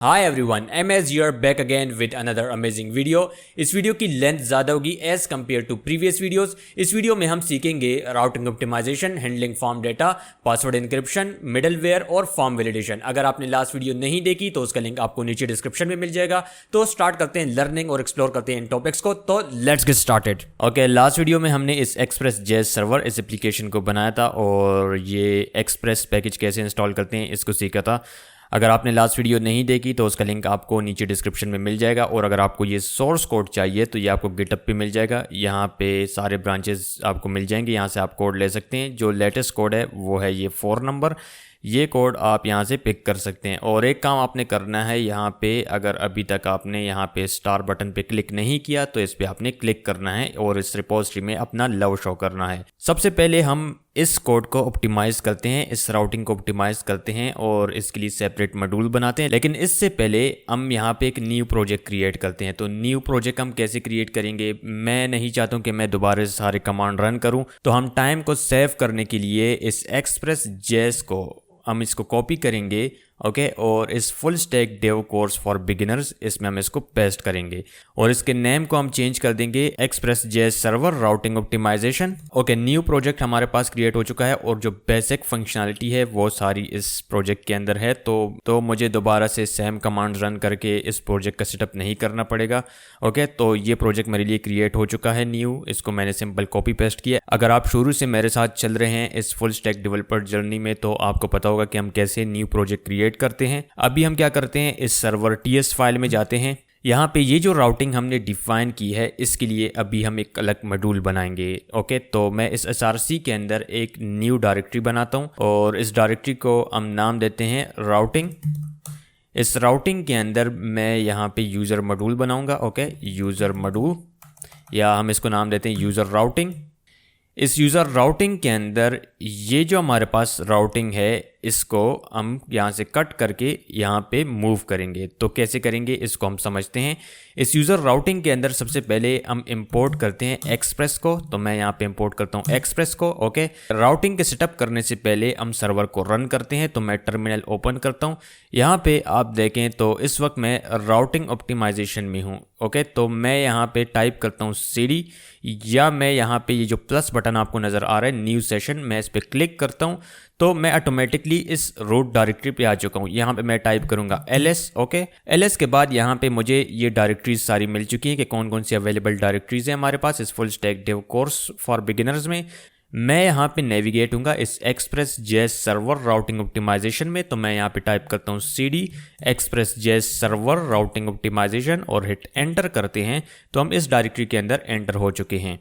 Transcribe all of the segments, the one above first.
Hi everyone, M S you're back again with another amazing video. इस video की length ज़्यादा होगी as compare to previous videos. इस video में हम सीखेंगे routing optimisation, handling form data, password encryption, middleware और फॉर्म वैलिडेशन। अगर आपने लास्ट वीडियो नहीं देखी तो उसका लिंक आपको नीचे डिस्क्रिप्शन में मिल जाएगा। तो स्टार्ट करते हैं लर्निंग और एक्सप्लोर करते हैं इन टॉपिक्स को। तो let's get started. Okay, last video में हमने इस एक्सप्रेस जेएस सर्वर इस एप्लीकेशन को बनाया था और ये एक्सप्रेस पैकेज कैसे इंस्टॉल करते हैं इसको सीखा था। अगर आपने लास्ट वीडियो नहीं देखी तो उसका लिंक आपको नीचे डिस्क्रिप्शन में मिल जाएगा। और अगर आपको ये सोर्स कोड चाहिए तो ये आपको गिटअप पे मिल जाएगा। यहाँ पे सारे ब्रांचेस आपको मिल जाएंगे, यहाँ से आप कोड ले सकते हैं। जो लेटेस्ट कोड है वो है ये 4 नंबर। ये कोड आप यहाँ से पिक कर सकते हैं। और एक काम आपने करना है, यहाँ पे अगर अभी तक आपने यहाँ पे स्टार बटन पे क्लिक नहीं किया तो इस पे आपने क्लिक करना है और इस रिपोजिटरी में अपना लव शो करना है। सबसे पहले हम इस कोड को ऑप्टिमाइज करते हैं, इस राउटिंग को ऑप्टिमाइज करते हैं और इसके लिए सेपरेट मॉड्यूल बनाते हैं। लेकिन इससे पहले हम यहाँ पे एक न्यू प्रोजेक्ट क्रिएट करते हैं। तो न्यू प्रोजेक्ट हम कैसे क्रिएट करेंगे, मैं नहीं चाहता हूँ कि मैं दोबारा से सारे कमांड रन करूँ। तो हम टाइम को सेव करने के लिए इस एक्सप्रेस जेएस को हम इसको कॉपी करेंगे। ओके, और इस full stack dev course for beginners इसमें हम इसको पेस्ट करेंगे और इसके नेम को हम चेंज कर देंगे Express JS server routing optimisation. Okay, new project हमारे पास क्रिएट हो चुका है और जो बेसिक फंक्शनैलिटी है वो सारी इस प्रोजेक्ट के अंदर है। तो मुझे दोबारा से सेम कमांड रन करके इस प्रोजेक्ट का सेटअप नहीं करना पड़ेगा। ओके, तो ये प्रोजेक्ट मेरे लिए क्रिएट हो चुका है न्यू। इसको मैंने सिंपल कॉपी पेस्ट किया। अगर आप शुरू से मेरे साथ चल रहे हैं इस फुल स्टैक डेवलपर जर्नी में तो आपको पता होगा कि हम कैसे न्यू प्रोजेक्ट क्रिएट करते हैं। अभी हम क्या करते हैं, इस सर्वर टीएस फाइल में जाते हैं। यहाँ पे ये जो राउटिंग हमने डिफाइन की है इसके लिए अभी हम एक अलग मॉड्यूल बनाएंगे। ओके, तो मैं इस एसआरसी के अंदर एक न्यू डायरेक्टरी बनाता हूँ और इस डायरेक्टरी को हम नाम देते हैं राउटिंग। इस राउटिंग के अंदर मैं यहाँ पे यूज़र मॉड्यूल बनाऊंगा। ओके, यूज़र मॉड्यूल, या हम इसको नाम देते हैं यूज़र राउटिंग। इस यूज़र राउटिंग के अंदर ये जो हमारे पास राउटिंग है इसको हम यहाँ से कट करके यहाँ पे मूव करेंगे। तो कैसे करेंगे इसको हम समझते हैं। इस यूज़र राउटिंग के अंदर सबसे पहले हम इंपोर्ट करते हैं एक्सप्रेस को। तो मैं यहाँ पे इंपोर्ट करता हूँ एक्सप्रेस को। ओके, राउटिंग के सेटअप करने से पहले हम सर्वर को रन करते हैं। तो मैं टर्मिनल ओपन करता हूँ। यहाँ पे आप देखें तो इस वक्त मैं राउटिंग ऑप्टिमाइजेशन में हूँ। ओके, तो मैं यहाँ पे टाइप करता हूँ cd, या मैं यहाँ पे ये जो प्लस बटन आपको नज़र आ रहा है न्यू सेशन, मैं इस पर क्लिक करता हूँ तो मैं ऑटोमेटिकली इस रूट डायरेक्टरी पे आ चुका हूँ। यहाँ पे मैं टाइप करूँगा ls। ओके, ls के बाद यहाँ पे मुझे ये डायरेक्टरीज सारी मिल चुकी हैं कि कौन कौन सी अवेलेबल डायरेक्टरीज हैं हमारे पास इस full stack dev course for beginners में। मैं यहाँ पे नेविगेट हूँगा इस Express JS server routing optimisation में। तो मैं यहाँ पे टाइप करता हूँ cd Express JS server routing optimisation और हिट एंटर करते हैं। तो हम इस डायरेक्टरी के अंदर एंटर हो चुके हैं।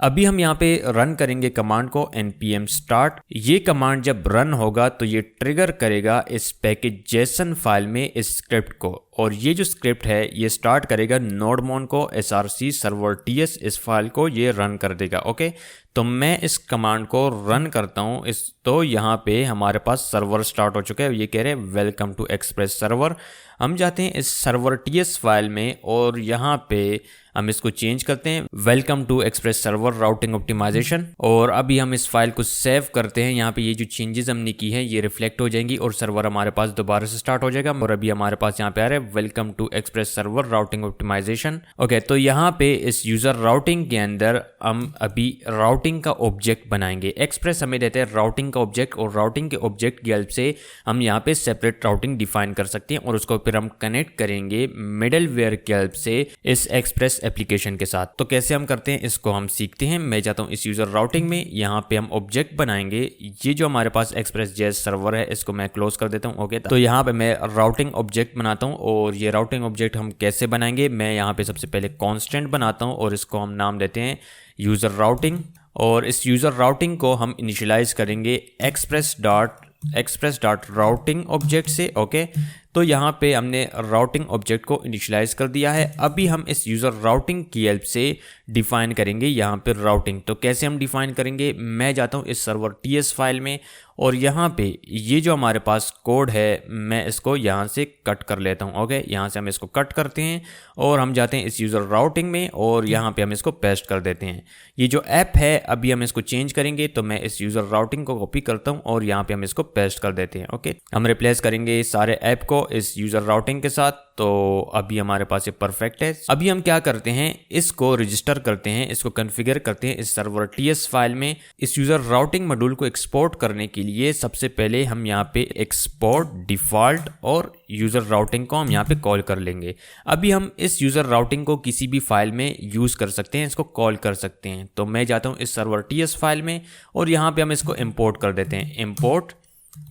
अभी हम यहाँ पे रन करेंगे कमांड को npm start। ये कमांड जब रन होगा तो ये ट्रिगर करेगा इस पैकेज जेसन फाइल में इस स्क्रिप्ट को, और ये जो स्क्रिप्ट है ये स्टार्ट करेगा नोडमोन को src सर्वर ts इस फाइल को ये रन कर देगा। ओके, तो मैं इस कमांड को रन करता हूँ। तो यहाँ पे हमारे पास सर्वर स्टार्ट हो चुका है। ये कह रहे हैं वेलकम टू एक्सप्रेस सर्वर। हम जाते हैं इस सर्वर टीएस फाइल में और यहाँ पे हम इसको चेंज करते हैं welcome to Express server routing optimisation. और अभी हम इस फाइल को सेव करते हैं। यहाँ पे ये जो चेंजेस हमने की हैं ये रिफ्लेक्ट हो जाएंगी और सर्वर हमारे पास दोबारा से स्टार्ट हो जाएगा। और अभी हमारे पास यहाँ पे आ रहा है welcome to Express server routing optimisation. Okay, तो यहाँ पे इस यूजर राउटिंग के अंदर हम अभी राउटिंग का ऑब्जेक्ट बनाएंगे। एक्सप्रेस हमें देते हैं राउटिंग का ऑब्जेक्ट और राउटिंग के ऑब्जेक्ट की हेल्प से हम यहाँ पे सेपरेट राउटिंग डिफाइन कर सकते हैं और उसको फिर हम कनेक्ट करेंगे मिडलवेयर की हेल्प से इस एक्सप्रेस एप्लीकेशन के साथ। तो कैसे हम करते हैं इसको हम सीखते हैं। मैं जाता हूँ इस यूजर राउटिंग में, यहाँ पे हम ऑब्जेक्ट बनाएंगे। ये जो हमारे पास एक्सप्रेस जेएस सर्वर है इसको मैं क्लोज कर देता हूँ। ओके, तो यहाँ पे मैं राउटिंग ऑब्जेक्ट बनाता हूँ और ये राउटिंग ऑब्जेक्ट हम कैसे बनाएंगे, मैं यहाँ पे सबसे पहले कॉन्स्टेंट बनाता हूँ और इसको हम नाम देते हैं यूजर राउटिंग। और इस यूजर राउटिंग को हम इनिशियलाइज करेंगे एक्सप्रेस डॉट राउटिंग ऑब्जेक्ट से। ओके, तो यहाँ पे हमने राउटिंग ऑब्जेक्ट को इनिशियलाइज कर दिया है। अभी हम इस यूज़र राउटिंग की हेल्प से डिफाइन करेंगे यहाँ पे राउटिंग। तो कैसे हम डिफाइन करेंगे, मैं जाता हूँ इस सर्वर टीएस फाइल में और यहाँ पे ये जो हमारे पास कोड है मैं इसको यहाँ से कट कर लेता हूँ। ओके, यहाँ से हम इसको कट करते हैं और हम जाते हैं इस यूज़र राउटिंग में और यहाँ पे हम इसको पेस्ट कर देते हैं। ये जो ऐप है अभी हम इसको चेंज करेंगे, तो मैं इस यूज़र राउटिंग को कॉपी करता हूँ और यहाँ पे हम इसको पेस्ट कर देते हैं। ओके, हम रिप्लेस करेंगे सारे ऐप को को इस यूज़र राउटिंग के साथ। तो अभी हमारे पास ये परफेक्ट है। अभी हम क्या करते हैं, इसको रजिस्टर करते हैं, इसको कॉन्फ़िगर करते हैं इस सर्वर टीएस फाइल में। इस यूज़र राउटिंग मॉड्यूल को एक्सपोर्ट करने के लिए सबसे पहले हम यहाँ पे एक्सपोर्ट डिफ़ॉल्ट और यूज़र राउटिंग को हम यहाँ पे कॉल कर लेंगे। अभी हम इस यूज़र राउटिंग को किसी भी फाइल में यूज़ कर सकते हैं, इसको कॉल कर सकते हैं। तो मैं जाता हूँ इस सर्वर टीएस फाइल में और यहाँ पे हम इसको इंपोर्ट कर देते हैं, इंपोर्ट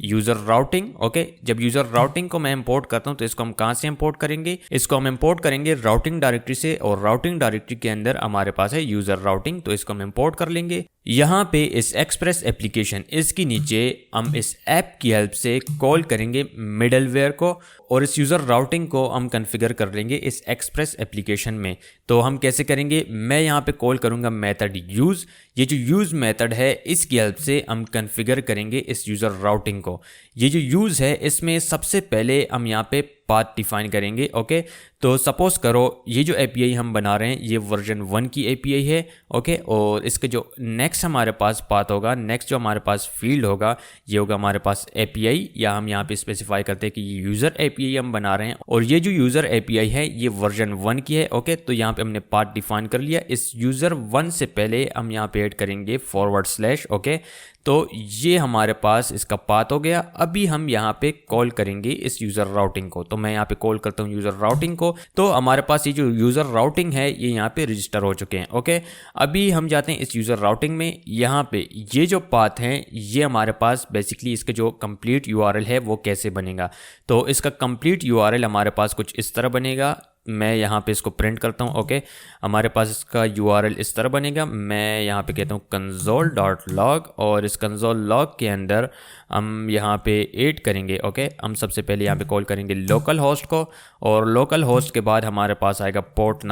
यूज़र राउटिंग। ओके, जब यूज़र राउटिंग को मैं इंपोर्ट करता हूँ तो इसको हम कहाँ से इंपोर्ट करेंगे, इसको हम इंपोर्ट करेंगे राउटिंग डायरेक्टरी से, और राउटिंग डायरेक्टरी के अंदर हमारे पास है यूज़र राउटिंग, तो इसको हम इंपोर्ट कर लेंगे। यहाँ पे इस एक्सप्रेस एप्लीकेशन इसके नीचे हम इस ऐप की हेल्प से कॉल करेंगे मिडलवेयर को, और इस यूज़र राउटिंग को हम कॉन्फ़िगर कर लेंगे इस एक्सप्रेस एप्लीकेशन में। तो हम कैसे करेंगे, मैं यहाँ पे कॉल करूँगा मेथड यूज़। ये जो यूज़ मेथड है इसकी हेल्प से हम कॉन्फ़िगर करेंगे इस यूज़र राउटिंग को। ये जो यूज़ है इसमें सबसे पहले हम यहाँ पे पाथ डिफाइन करेंगे। ओके, तो सपोज करो ये जो एपीआई हम बना रहे हैं ये वर्जन 1 की एपीआई है। ओके, और इसके जो नेक्स्ट हमारे पास पाथ होगा, नेक्स्ट जो हमारे पास फील्ड होगा, ये होगा हमारे पास एपीआई, या हम यहाँ पे स्पेसिफाई करते हैं कि ये यूज़र एपीआई हम बना रहे हैं और ये जो यूज़र एपीआई है ये वर्जन 1 की है। ओके, तो यहाँ पे हमने पाथ डिफाइन कर लिया। इस यूज़र 1 से पहले हम यहाँ पे ऐड करेंगे /। ओके, तो ये हमारे पास इसका पाथ हो गया। अभी हम यहाँ पे कॉल करेंगे इस यूज़र राउटिंग को। तो मैं यहाँ पे कॉल करता हूँ यूज़र राउटिंग को, तो हमारे पास ये जो यूज़र राउटिंग है ये यहाँ पे रजिस्टर हो चुके हैं। ओके, अभी हम जाते हैं इस यूज़र राउटिंग में। यहाँ पे ये जो पाथ हैं ये हमारे पास बेसिकली इसके जो कंप्लीट यूआरएल है वो कैसे बनेगा। तो इसका कंप्लीट यूआरएल हमारे पास कुछ इस तरह बनेगा। मैं यहाँ पे इसको प्रिंट करता हूँ। ओके, हमारे पास इसका यूआरएल इस तरह बनेगा। मैं यहाँ पे कहता हूँ console.log, और इस console.log के अंदर हम यहाँ पे ऐड करेंगे। ओके, हम सबसे पहले यहाँ पे कॉल करेंगे लोकल होस्ट को, और लोकल होस्ट के बाद हमारे पास आएगा पोर्ट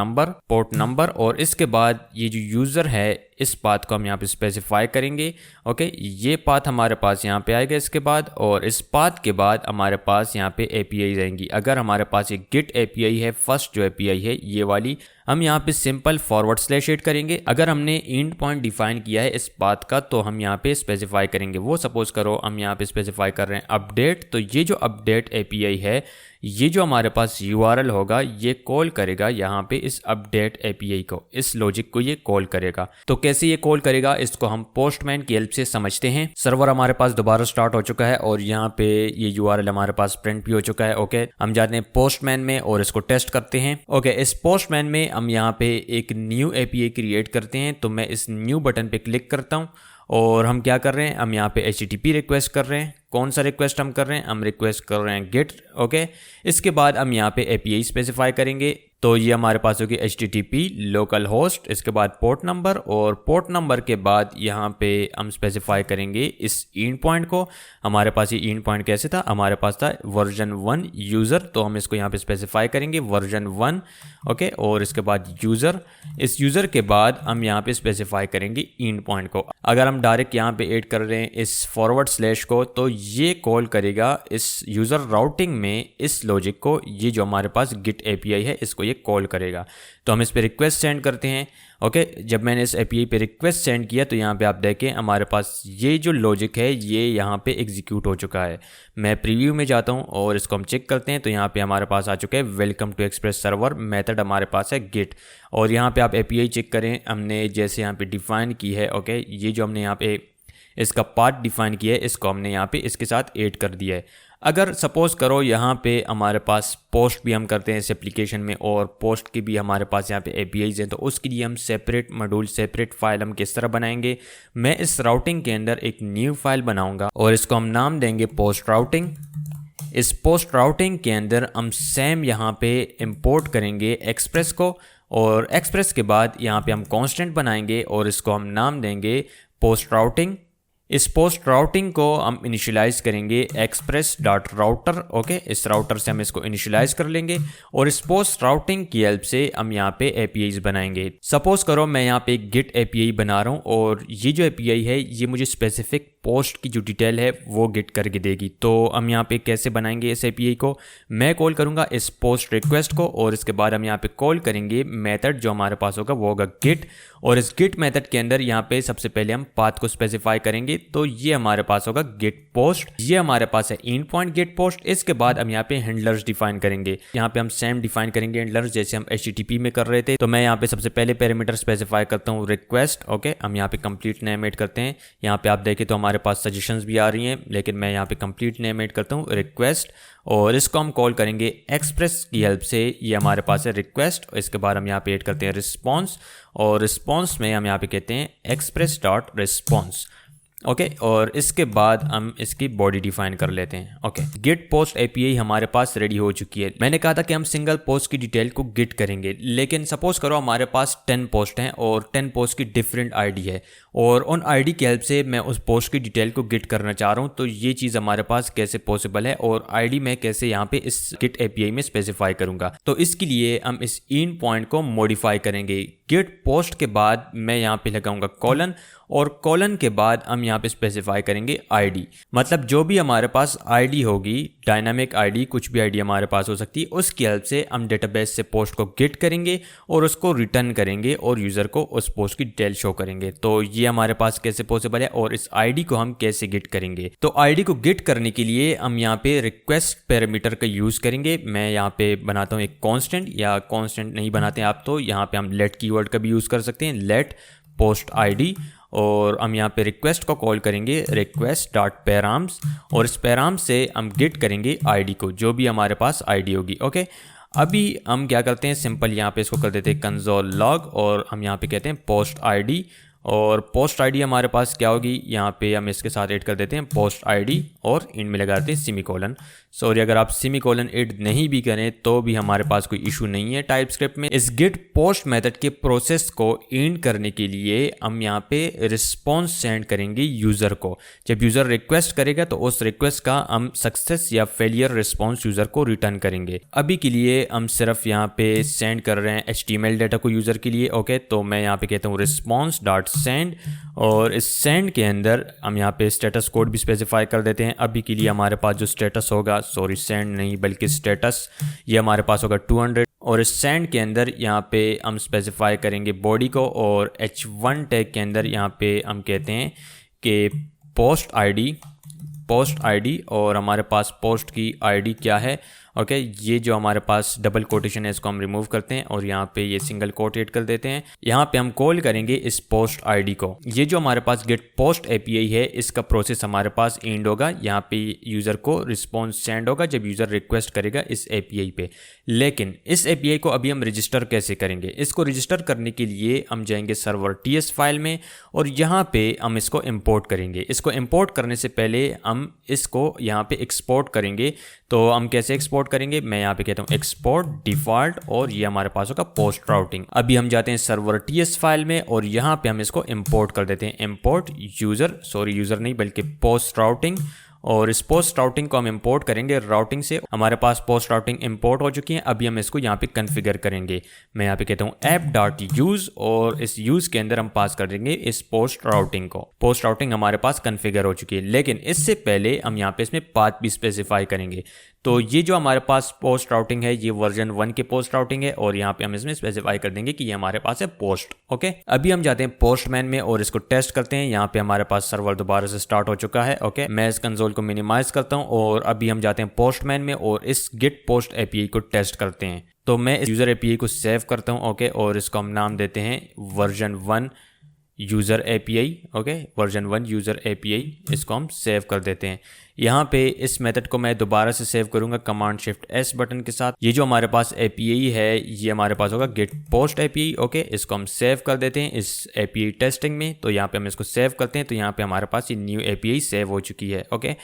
नंबर, और इसके बाद ये जो यूज़र है इस पाथ को हम यहाँ पे स्पेसिफाई करेंगे। ओके, ये पाथ हमारे पास यहाँ पे आएगा इसके बाद, और इस पाथ के बाद हमारे पास यहाँ पे एपीआई आएंगी। अगर हमारे पास एक गिट एपीआई है, फर्स्ट जो एपीआई है ये वाली, हम यहाँ पे सिंपल / ऐड करेंगे। अगर हमने एंड पॉइंट डिफाइन किया है इस पाथ का तो हम यहाँ पे स्पेसिफाई करेंगे वो। सपोज करो हम यहाँ पे स्पेसिफाई कर रहे हैं अपडेट, तो ये जो अपडेट एपीआई है ये जो हमारे पास यूआरएल होगा ये कॉल करेगा यहाँ पे इस अपडेट एपीआई को, इस लॉजिक को ये कॉल करेगा। तो कैसे ये कॉल करेगा इसको हम पोस्टमैन की हेल्प से समझते हैं। सर्वर हमारे पास दोबारा स्टार्ट हो चुका है और यहाँ पे ये यूआरएल हमारे पास प्रिंट भी हो चुका है। ओके, हम जाते हैं पोस्टमैन में और इसको टेस्ट करते हैं। ओके, इस पोस्टमैन में हम यहाँ पे एक न्यू एपीआई क्रिएट करते हैं। तो मैं इस न्यू बटन पे क्लिक करता हूँ और हम क्या कर रहे हैं, हम यहाँ पे HTTP रिक्वेस्ट कर रहे हैं। कौन सा रिक्वेस्ट हम कर रहे हैं, हम रिक्वेस्ट कर रहे हैं गेट। ओके, इसके बाद हम यहाँ पे एपीआई स्पेसिफाई करेंगे। तो ये हमारे पास होगी HTTP लोकल होस्ट, इसके बाद पोर्ट नंबर, और पोर्ट नंबर के बाद यहाँ पे हम स्पेसिफाई करेंगे इस एंड पॉइंट को। हमारे पास ये एंड पॉइंट कैसे था, हमारे पास था वर्जन 1 यूज़र, तो हम इसको यहाँ पे स्पेसिफाई करेंगे वर्जन 1। ओके, और इसके बाद यूज़र, इस यूज़र के बाद हम यहाँ पे स्पेसिफाई करेंगे एंड पॉइंट को। अगर हम डायरेक्ट यहाँ पे ऐड कर रहे हैं इस /, को, तो ये कॉल करेगा इस यूज़र राउटिंग में इस लॉजिक को। ये जो हमारे पास गिट एपीआई है इसको ये कॉल करेगा। तो हम इस पे रिक्वेस्ट सेंड करते हैं। ओके, जब मैंने इस एपीआई पे रिक्वेस्ट सेंड किया तो यहाँ पे आप देखें हमारे पास ये जो लॉजिक है ये यहाँ पे एग्जीक्यूट हो चुका है। मैं प्रीव्यू में जाता हूँ और इसको हम चेक करते हैं। तो यहाँ पे हमारे पास आ चुका है welcome to Express server, method हमारे पास है गेट, और यहाँ पे आप एपीआई चेक करें हमने जैसे यहाँ पे डिफाइन की है। ओके, ये जो हमने यहाँ पे इसका पार्ट डिफाइन किया है इसको हमने यहाँ पे इसके साथ ऐड कर दिया है। अगर सपोज करो यहाँ पे हमारे पास पोस्ट भी हम करते हैं इस एप्लीकेशन में, और पोस्ट की भी हमारे पास यहाँ पे एपीआईज हैं, तो उसके लिए हम सेपरेट मॉड्यूल, सेपरेट फाइल हम किस तरह बनाएंगे। मैं इस राउटिंग के अंदर एक न्यू फाइल बनाऊंगा और इसको हम नाम देंगे पोस्ट राउटिंग। इस पोस्ट राउटिंग के अंदर हम सेम यहाँ पे इंपोर्ट करेंगे एक्सप्रेस को, और एक्सप्रेस के बाद यहाँ पे हम कांस्टेंट बनाएंगे और इसको हम नाम देंगे पोस्ट राउटिंग। इस पोस्ट राउटिंग को हम इनिशियलाइज करेंगे express.router। ओके, इस राउटर से हम इसको इनिशियलाइज कर लेंगे और इस पोस्ट राउटिंग की हेल्प से हम यहाँ पे एपीआईज बनाएंगे। सपोज करो मैं यहाँ पे एक गिट एपीआई बना रहा हूँ और ये जो एपीआई है ये मुझे स्पेसिफिक पोस्ट की जो डिटेल है वो गेट करके देगी। तो हम यहाँ पे कैसे बनाएंगे इस एपीआई को, मैं कॉल करूँगा इस पोस्ट रिक्वेस्ट को और इसके बाद हम यहाँ पे कॉल करेंगे मेथड जो हमारे पास होगा वो होगा गेट। और इस गेट मेथड के अंदर यहाँ पे सबसे पहले हम पाथ को स्पेसिफाई करेंगे। तो ये हमारे पास होगा गेट पोस्ट, ये हमारे पास है एंड पॉइंट गेट पोस्ट। इसके बाद हम यहाँ पे हैंडलर्स डिफाइन करेंगे, यहाँ पे हम सेम डिफाइन करेंगे हैंडलर्स जैसे हम HTTP में कर रहे थे। तो मैं यहाँ पे सबसे पहले पैरामीटर स्पेसिफाई करता हूँ रिक्वेस्ट। ओके, हम यहाँ पे कंप्लीट नेम ऐड करते हैं। यहाँ पे आप देखें तो हमारे पास सजेशंस भी आ रही हैं, लेकिन मैं यहाँ पे कंप्लीट नेम ऐड करता हूँ रिक्वेस्ट और इसको हम कॉल करेंगे एक्सप्रेस की हेल्प से। ये हमारे पास है रिक्वेस्ट। इसके बाद हम यहाँ पे ऐड करते हैं रिस्पॉन्स और रिस्पॉन्स में हम यहाँ पे कहते हैं एक्सप्रेस डॉट रिस्पॉन्स। ओके, और इसके बाद हम इसकी बॉडी डिफाइन कर लेते हैं। ओके, गेट पोस्ट एपीआई हमारे पास रेडी हो चुकी है। मैंने कहा था कि हम सिंगल पोस्ट की डिटेल को गेट करेंगे, लेकिन सपोज करो हमारे पास 10 पोस्ट हैं और 10 पोस्ट की डिफरेंट आईडी है और उन आईडी की हेल्प से मैं उस पोस्ट की डिटेल को गेट करना चाह रहा हूँ। तो ये चीज़ हमारे पास कैसे पॉसिबल है और आईडी मैं कैसे यहाँ पे इस गेट एपीआई में स्पेसिफाई करूँगा। तो इसके लिए हम इस एंड पॉइंट को मॉडिफाई करेंगे। गेट पोस्ट के बाद मैं यहाँ पे लगाऊंगा कॉलन और कॉलन के बाद हम यहाँ पे स्पेसिफाई करेंगे आईडी। मतलब जो भी हमारे पास आईडी होगी, डायनामिक आईडी, कुछ भी आईडी हमारे पास हो सकती है, उसकी हेल्प से हम डेटाबेस से पोस्ट को गेट करेंगे और उसको रिटर्न करेंगे और यूज़र को उस पोस्ट की डिटेल शो करेंगे। तो ये हमारे पास कैसे पॉसिबल है और इस आईडी को हम कैसे गेट करेंगे। तो आईडी को गेट करने के लिए हम यहाँ पे रिक्वेस्ट पैरामीटर का यूज़ करेंगे। मैं यहाँ पे बनाता हूँ एक कॉन्स्टेंट, या कॉन्स्टेंट नहीं बनाते आप तो यहाँ पे हम लेट कीवर्ड का भी यूज़ कर सकते हैं, लेट पोस्ट आईडी। और हम यहाँ पे रिक्वेस्ट को कॉल करेंगे रिक्वेस्ट डॉट पैराम्स और इस पैराम्स से हम गेट करेंगे आईडी को, जो भी हमारे पास आईडी होगी। ओके, अभी हम क्या करते हैं, सिंपल यहाँ पे इसको कर देते हैं कंसोल लॉग और हम यहाँ पे कहते हैं पोस्ट आईडी। और पोस्ट आईडी हमारे पास क्या होगी, यहाँ पे हम इसके साथ ऐड कर देते हैं पोस्ट आईडी और इनमें में लगा देते हैं सेमीकोलन। सॉरी, अगर आप सेमीकोलन ऐड नहीं भी करें तो भी हमारे पास कोई इशू नहीं है टाइपस्क्रिप्ट में। इस गेट पोस्ट मेथड के प्रोसेस को एंड करने के लिए हम यहाँ पे रिस्पॉन्स सेंड करेंगे यूज़र को। जब यूज़र रिक्वेस्ट करेगा तो उस रिक्वेस्ट का हम सक्सेस या फेलियर रिस्पॉन्स यूज़र को रिटर्न करेंगे। अभी के लिए हम सिर्फ यहाँ पे सेंड कर रहे हैं HTML डाटा को यूज़र के लिए। ओके, तो मैं यहाँ पे कहता हूँ रिस्पॉन्स डॉट सेंड और इस सेंड के अंदर हम यहाँ पे स्टेटस कोड भी स्पेसिफाई कर देते हैं। अभी के लिए हमारे पास जो स्टेटस होगा, सॉरी सेंड नहीं बल्कि स्टेटस, ये हमारे पास होगा 200। और इस सेंड के अंदर यहाँ पे हम स्पेसिफाई करेंगे बॉडी को और H1 टैग के अंदर यहाँ पे हम कहते हैं कि पोस्ट आईडी और हमारे पास पोस्ट की आईडी क्या है। ओके, ये जो हमारे पास डबल कोटेशन है इसको हम रिमूव करते हैं और यहाँ पे ये सिंगल कोट ऐड कर देते हैं। यहाँ पे हम कॉल करेंगे इस पोस्ट आईडी को। ये जो हमारे पास गेट पोस्ट एपीआई है इसका प्रोसेस हमारे पास एंड होगा। यहाँ पे यूज़र को रिस्पॉन्स सेंड होगा जब यूज़र रिक्वेस्ट करेगा इस एपीआई पे। लेकिन इस एपीआई को अभी हम रजिस्टर कैसे करेंगे, इसको रजिस्टर करने के लिए हम जाएंगे सर्वर TS फाइल में और यहाँ पे हम इसको इम्पोर्ट करेंगे। इसको इम्पोर्ट करने से पहले हम इसको यहाँ पे एक्सपोर्ट करेंगे। तो हम कैसे एक्सपोर्ट करेंगे, मैं यहाँ पे कहता हूँ एक्सपोर्ट डिफॉल्ट और ये हमारे पास होगा पोस्ट राउटिंग। अभी हम जाते हैं सर्वर TS फाइल में और यहाँ पे हम इसको इंपोर्ट कर देते हैं, इंपोर्ट यूज़र नहीं बल्कि पोस्ट राउटिंग। और इस पोस्ट राउटिंग को हम इंपोर्ट करेंगे राउटिंग से। हमारे पास पोस्ट राउटिंग इंपोर्ट हो चुकी है। अभी हम इसको यहाँ पे कॉन्फ़िगर करेंगे। मैं यहाँ पे कहता हूँ app.use और इस यूज़ के अंदर हम पास कर देंगे इस पोस्ट राउटिंग को। पोस्ट राउटिंग हमारे पास कॉन्फ़िगर हो चुकी है, लेकिन इससे पहले हम यहाँ पे इसमें पाथ भी स्पेसिफाई करेंगे। तो ये जो हमारे पास पोस्ट राउटिंग है ये वर्जन 1 के पोस्ट राउटिंग है और यहाँ पे हम इसमें स्पेसिफाई कर देंगे कि ये हमारे पास है पोस्ट। ओके, अभी हम जाते हैं पोस्टमैन में और इसको टेस्ट करते हैं। यहाँ पे हमारे पास सर्वर दोबारा से स्टार्ट हो चुका है। ओके, मैं इस कंसोल को मिनिमाइज करता हूँ और अभी हम जाते हैं पोस्टमैन में और इस गेट पोस्ट एपीआई को टेस्ट करते हैं। तो मैं इस यूज़र एपीआई को सेव करता हूँ। ओके, और इसको हम नाम देते हैं version 1 user API. Okay, version 1 user API, इसको हम सेव कर देते हैं। यहाँ पे इस मेथड को मैं दोबारा से सेव करूँगा कमांड शिफ्ट S बटन के साथ। ये जो हमारे पास एपीआई है ये हमारे पास होगा गेट पोस्ट एपीआई। ओके, इसको हम सेव कर देते हैं इस एपीआई टेस्टिंग में। तो यहाँ पे हम इसको सेव करते हैं तो यहाँ पे हमारे पास ये न्यू एपीआई सेव हो चुकी है। ओके,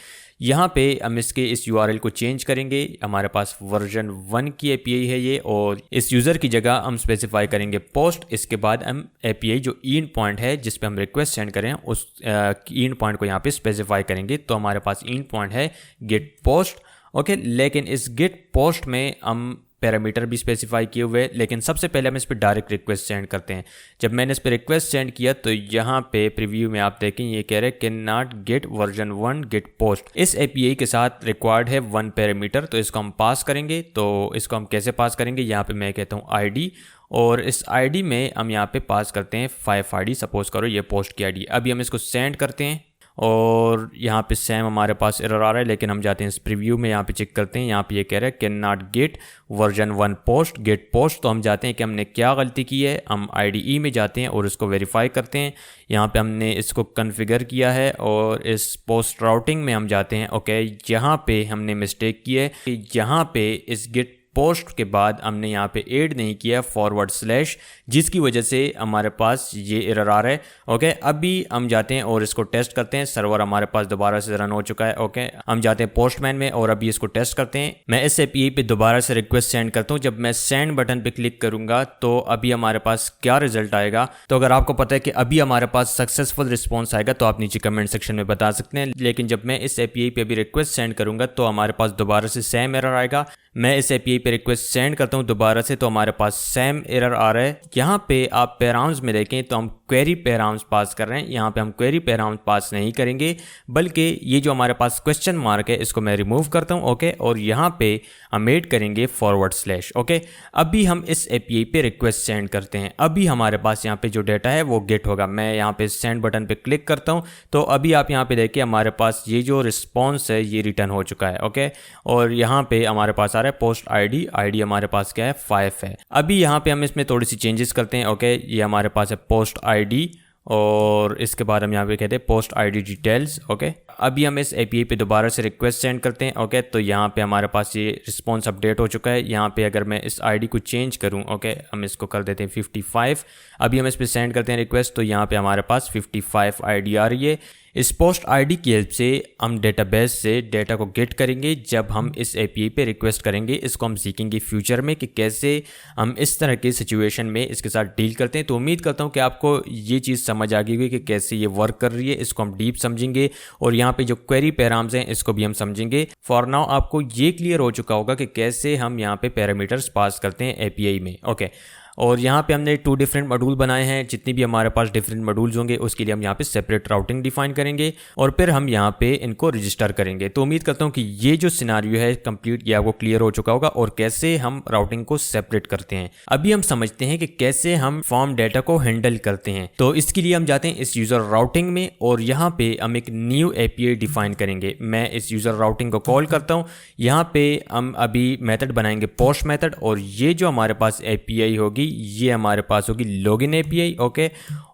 यहाँ पे हम इसके इस URL को चेंज करेंगे। हमारे पास वर्जन 1 की एपीआई है ये और इस यूज़र की जगह हम स्पेसिफाई करेंगे पोस्ट। इसके बाद हम एपीआई जो एंड पॉइंट है जिस पे हम रिक्वेस्ट सेंड करें उस एंड पॉइंट को यहाँ पे स्पेसिफाई करेंगे। तो हमारे पास एंड पॉइंट है गेट पोस्ट। ओके, लेकिन इस गेट पोस्ट में हम पैरामीटर भी स्पेसिफाई किए हुए हैं, लेकिन सबसे पहले हम इस पर डायरेक्ट रिक्वेस्ट सेंड करते हैं। जब मैंने इस पर रिक्वेस्ट सेंड किया तो यहाँ पे प्रीव्यू में आप देखें ये कह रहे हैं can not gate version 1 get post. इस एपीआई के साथ रिक्वायर्ड है 1 पैरामीटर, तो इसको हम पास करेंगे। तो इसको हम कैसे पास करेंगे, यहाँ पे मैं कहता हूँ आईडी, और इस आईडी में हम यहाँ पे पास करते हैं 5 आईडी, सपोज करो ये पोस्ट की आईडी। अभी हम इसको सेंड करते हैं और यहाँ पे सेम हमारे पास एरर आ रहा है, लेकिन हम जाते हैं इस प्रीव्यू में, यहाँ पे चेक करते हैं। यहाँ पे ये कह रहा है can not gate version 1 post get post. तो हम जाते हैं कि हमने क्या गलती की है, हम IDE में जाते हैं और इसको वेरीफाई करते हैं। यहाँ पे हमने इसको कॉन्फ़िगर किया है और इस पोस्ट राउटिंग में हम जाते हैं। ओके, यहाँ पे हमने मिस्टेक की है कि यहाँ पे इस गेट पोस्ट के बाद हमने यहाँ पे ऐड नहीं किया /, जिसकी वजह से हमारे पास ये एरर आ रहा है। ओके, अभी हम जाते हैं और इसको टेस्ट करते हैं। सर्वर हमारे पास दोबारा से रन हो चुका है। ओके, हम जाते हैं पोस्टमैन में और अभी इसको टेस्ट करते हैं। मैं इस एपीआई पे दोबारा से रिक्वेस्ट सेंड करता हूँ। जब मैं सेंड बटन पे क्लिक करूंगा तो अभी हमारे पास क्या रिजल्ट आएगा। तो अगर आपको पता है कि अभी हमारे पास सक्सेसफुल रिस्पॉन्स आएगा तो आप नीचे कमेंट सेक्शन में बता सकते हैं। लेकिन जब मैं इस एपीआई पे अभी रिक्वेस्ट सेंड करूंगा तो हमारे पास दोबारा से सेम एरर आएगा। मैं इस एपीआई पे रिक्वेस्ट सेंड करता हूं दोबारा से, तो हमारे पास सेम एरर आ रहा है। यहाँ पे आप पैराम्स में देखें तो हम क्वेरी पैराम्स पास कर रहे हैं। यहाँ पे हम क्वेरी पैराम्स पास नहीं करेंगे, बल्कि ये जो हमारे पास क्वेश्चन मार्क है इसको मैं रिमूव करता हूँ। ओके, और यहाँ पे हम ऐड करेंगे /। ओके, अभी हम इस एपीआई पे रिक्वेस्ट सेंड करते हैं। अभी हमारे पास यहाँ पे जो डाटा है वो गेट होगा। मैं यहाँ पे सेंड बटन पे क्लिक करता हूँ तो अभी आप यहाँ पे देखिए हमारे पास ये जो रिस्पॉन्स है ये रिटर्न हो चुका है। ओके, और यहाँ पे हमारे पास आ रहा है पोस्ट आईडी हमारे पास क्या है 5 है। अभी यहाँ पे हम इसमें थोड़ी सी चेंजेस करते हैं। ओके, ये हमारे पास है पोस्ट आईडी और इसके बाद हम यहाँ पे कहते हैं पोस्ट आईडी डिटेल्स। ओके, अभी हम इस एपीआई पे दोबारा से रिक्वेस्ट सेंड करते हैं। ओके, तो यहाँ पे हमारे पास ये रिस्पॉन्स अपडेट हो चुका है। यहाँ पे अगर मैं इस आईडी को चेंज करूँ, ओके, हम इसको कर देते हैं 55। अभी हम इस पे सेंड करते हैं रिक्वेस्ट तो यहाँ पे हमारे पास 55 आईडी आ रही है। इस पोस्ट आईडी की हेल्प से हम डेटाबेस से डेटा को गेट करेंगे जब हम इस एपीआई पे रिक्वेस्ट करेंगे। इसको हम सीखेंगे फ्यूचर में कि कैसे हम इस तरह के सिचुएशन में इसके साथ डील करते हैं। तो उम्मीद करता हूँ कि आपको ये चीज़ समझ आ गई होगी कि कैसे ये वर्क कर रही है। इसको हम डीप समझेंगे और यहाँ पे जो क्वेरी पैराम्स हैं इसको भी हम समझेंगे। फॉर नाउ आपको ये क्लियर हो चुका होगा कि कैसे हम यहाँ पे पैरामीटर्स पास करते हैं एपीआई में। ओके, और यहाँ पे हमने 2 डिफरेंट मॉड्यूल बनाए हैं। जितनी भी हमारे पास डिफरेंट मॉड्यूल्स होंगे उसके लिए हम यहाँ पे सेपरेट राउटिंग डिफाइन करेंगे और फिर हम यहाँ पे इनको रजिस्टर करेंगे। तो उम्मीद करता हूँ कि ये जो सिनारियो है कंप्लीट ये आपको क्लियर हो चुका होगा और कैसे हम राउटिंग को सेपरेट करते हैं। अभी हम समझते हैं कि कैसे हम फॉर्म डेटा को हैंडल करते हैं। तो इसके लिए हम जाते हैं इस यूजर राउटिंग में और यहाँ पे हम एक न्यू एपीआई डिफाइन करेंगे। मैं इस यूजर राउटिंग को कॉल करता हूँ। यहाँ पे हम अभी मेथड बनाएंगे पोस्ट मेथड और ये जो हमारे पास एपीआई होगी ये हमारे पास होगी लॉगिन एपीआई। ओके,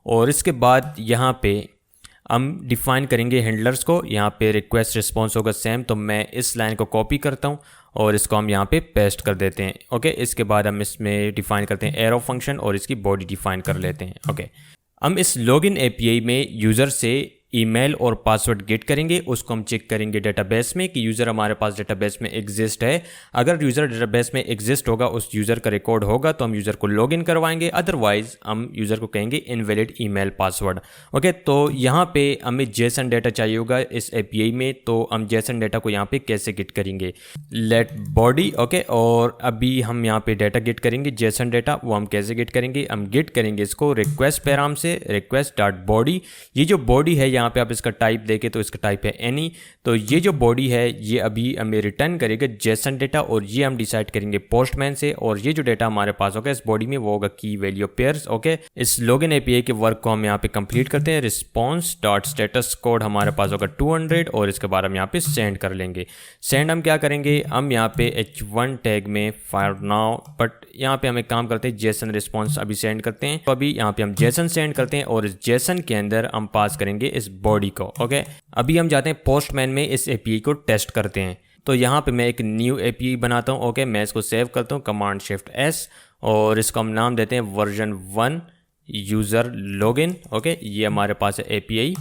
और इसके बाद यहाँ पे हम डिफाइन करेंगे हैंडलर्स को। यहाँ पे रिक्वेस्ट रिस्पॉन्स होगा सेम, तो मैं इस लाइन को कॉपी करता हूँ और इसको हम यहाँ पे पेस्ट कर देते हैं। ओके, इसके बाद हम इसमें डिफाइन करते हैं एरो फंक्शन और इसकी बॉडी डिफाइन कर लेते हैं। ओके, हम इस लॉगिन एपीआई में यूज़र से ईमेल और पासवर्ड गेट करेंगे। उसको हम चेक करेंगे डेटाबेस में कि यूज़र हमारे पास डेटाबेस में एग्जिस्ट है। अगर यूज़र डेटाबेस में एग्जिस्ट होगा, उस यूज़र का रिकॉर्ड होगा तो हम यूज़र को लॉगिन करवाएंगे, अदरवाइज हम यूज़र को कहेंगे इनवैलिड ईमेल पासवर्ड। ओके, तो यहाँ पे हमें जेसन डेटा चाहिए होगा इस एपीआई में, तो हम जेसन डेटा को यहाँ पे कैसे गेट करेंगे, लेट बॉडी। ओके, और अभी हम यहाँ पे डेटा गेट करेंगे जेसन डेटा। वो हम कैसे गेट करेंगे, हम गेट करेंगे इसको रिक्वेस्ट पैराम से, रिक्वेस्ट डॉट बॉडी। ये जो बॉडी है यहाँ पे आप इसका टाइप देखें तो इसका टाइप है एनी। तो ये जो बॉडी है ये अभी हमें रिटर्न करेगा जेसन डेटा और ये हम डिसाइड करेंगे पोस्टमैन से। और ये जो डेटा हमारे पास होगा इस बॉडी में वो होगा की वैल्यू पेयर्स। ओके, इस लॉगिन एपीआई के वर्क को हम यहाँ पे कंप्लीट करते हैं। रिस्पॉन्स डॉट स्टेटस कोड हमारे पास होगा 200 और इसके बाद हम यहाँ पे सेंड कर लेंगे। सेंड हम क्या करेंगे, हम यहाँ पे h1 टैग में फॉर नाउ, बट यहाँ पे हम एक काम करते हैं जेसन रिस्पॉन्स अभी सेंड करते हैं। तो अभी यहाँ पे हम जेसन सेंड करते हैं और इस जेसन के अंदर हम पास करेंगे इस बॉडी को। ओके, अभी हम जाते हैं पोस्टमैन में इस एपीआई को टेस्ट करते हैं। तो यहाँ पे मैं एक न्यू एपीआई बनाता हूँ। ओके, मैं इसको सेव करता हूँ कमांड शिफ्ट एस और इसको हम नाम देते हैं वर्जन 1 यूज़र लॉगिन। ओके, ये हमारे पास है एपीआई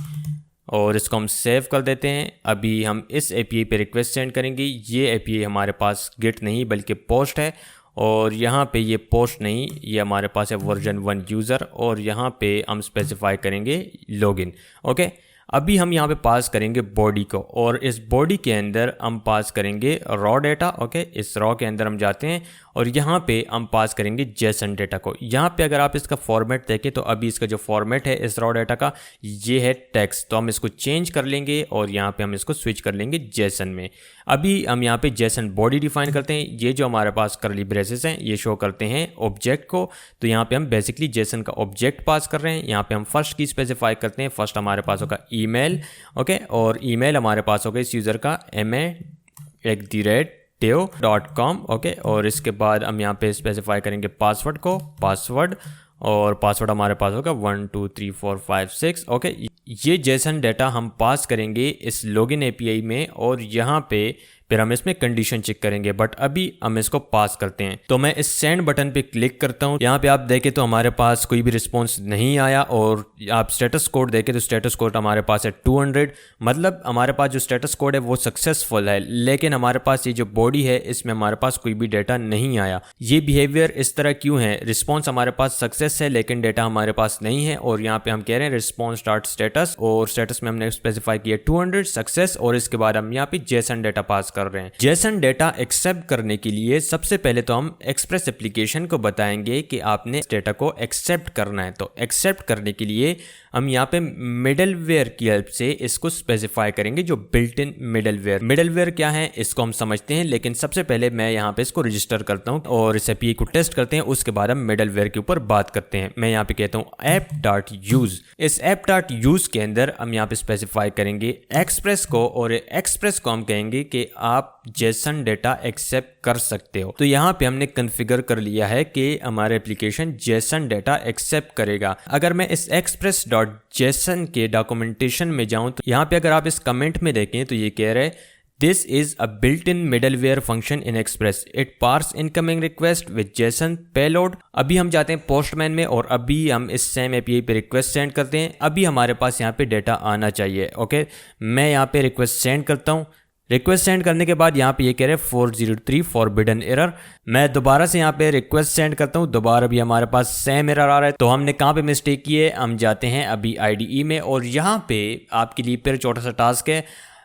और इसको हम सेव कर देते हैं। अभी हम इस एपीआई पे रिक्वेस्ट सेंड करेंगे। ये एपीआई हमारे पास गेट नहीं बल्कि पोस्ट है और यहाँ पे ये पोस्ट नहीं, ये हमारे पास है वर्जन 1 यूज़र और यहाँ पे हम स्पेसिफाई करेंगे लॉगिन। ओके, अभी हम यहाँ पे पास करेंगे बॉडी को और इस बॉडी के अंदर हम पास करेंगे रॉ डेटा। ओके, इस रॉ के अंदर हम जाते हैं और यहाँ पे हम पास करेंगे जेसन डेटा को। यहाँ पे अगर आप इसका फॉर्मेट देखें तो अभी इसका जो फॉर्मेट है इस रॉ डेटा का ये है टेक्स्ट, तो हम इसको चेंज कर लेंगे और यहाँ पे हम इसको स्विच कर लेंगे जेसन में। अभी हम यहाँ पे जेसन बॉडी डिफाइन करते हैं। ये जो हमारे पास करली ब्रेसेस हैं ये शो करते हैं ऑब्जेक्ट को, तो यहाँ पे हम बेसिकली जेसन का ऑब्जेक्ट पास कर रहे हैं। यहाँ पे हम फर्स्ट की स्पेसिफाई करते हैं। फर्स्ट हमारे पास होगा ईमेल, ओके, और ईमेल हमारे पास होगा इस यूज़र का ma@teo.com, ओके, और इसके बाद हम यहाँ पे स्पेसिफाई करेंगे पासवर्ड को, पासवर्ड, और पासवर्ड हमारे पास होगा 1 2 3 4 5 6, ओके। ये जेसन डेटा हम पास करेंगे इस लॉगिन एपीआई में और यहाँ पे फिर हम इसमें कंडीशन चेक करेंगे, बट अभी हम इसको पास करते हैं। तो मैं इस सेंड बटन पे क्लिक करता हूँ। यहाँ पे आप देखें तो हमारे पास कोई भी रिस्पॉन्स नहीं आया और आप स्टेटस कोड देखें तो स्टेटस कोड हमारे पास है 200, मतलब हमारे पास जो स्टेटस कोड है वो सक्सेसफुल है, लेकिन हमारे पास ये जो बॉडी है इसमें हमारे पास कोई भी डेटा नहीं आया। ये बिहेवियर इस तरह क्यों है? रिस्पॉन्स हमारे पास सक्सेस है लेकिन डेटा हमारे पास नहीं है, और यहाँ पे हम कह रहे हैं रिस्पॉन्स डॉट स्टेटस, और स्टेटस में हमने स्पेसिफाई किया 200 सक्सेस, और इसके बाद हम यहाँ पे जेसन डेटा पास कर रहे हैं। जेसन डेटा एक्सेप्ट करने के लिए सबसे पहले तो हम एक्सप्रेस एप्लीकेशन को बताएंगे कि आपने इस डेटा को एक्सेप्ट करना है। तो एक्सेप्ट करने के लिए हम यहाँ पे मिडलवेयर की हेल्प से इसको स्पेसिफाई करेंगे, जो बिल्ट इन मिडलवेयर। मिडलवेयर क्या है इसको हम समझते हैं, लेकिन सबसे पहले मैं यहाँ पे इसको रजिस्टर करता हूँ और इस एपीआई को टेस्ट करते हैं, उसके बाद हम मिडलवेयर के ऊपर बात करते हैं। मैं यहाँ पे कहता हूँ app.use। इस app.use के अंदर हम यहाँ पे स्पेसिफाई करेंगे एक्सप्रेस को, और एक्सप्रेस को हम कहेंगे कि आप जेसन डेटा एक्सेप्ट कर सकते हो। तो यहाँ पे हमने कॉन्फ़िगर कर लिया है कि हमारे एप्लीकेशन जेसन डेटा एक्सेप्ट करेगा। अगर मैं इस express.json के डॉक्यूमेंटेशन में जाऊं तो यहाँ पे अगर आप इस कमेंट में देखें तो ये कह रहा है this is a built in middleware function in Express, it parse incoming request with JSON payload. अभी हम जाते हैं पोस्टमैन में और अभी हम इस सेम एपीआई पे रिक्वेस्ट सेंड करते हैं। अभी हमारे पास यहाँ पे डेटा आना चाहिए। ओके, मैं यहाँ पे रिक्वेस्ट सेंड करता हूँ। रिक्वेस्ट सेंड करने के बाद यहाँ पे ये कह रहे हैं 403 फॉरबिडन एरर। मैं दोबारा से यहाँ पे रिक्वेस्ट सेंड करता हूँ, दोबारा भी हमारे पास सेम एरर आ रहा है। तो हमने कहाँ पे मिस्टेक की है? हम जाते हैं अभी आईडीई में और यहाँ पे आपके लिए फिर छोटा सा टास्क है।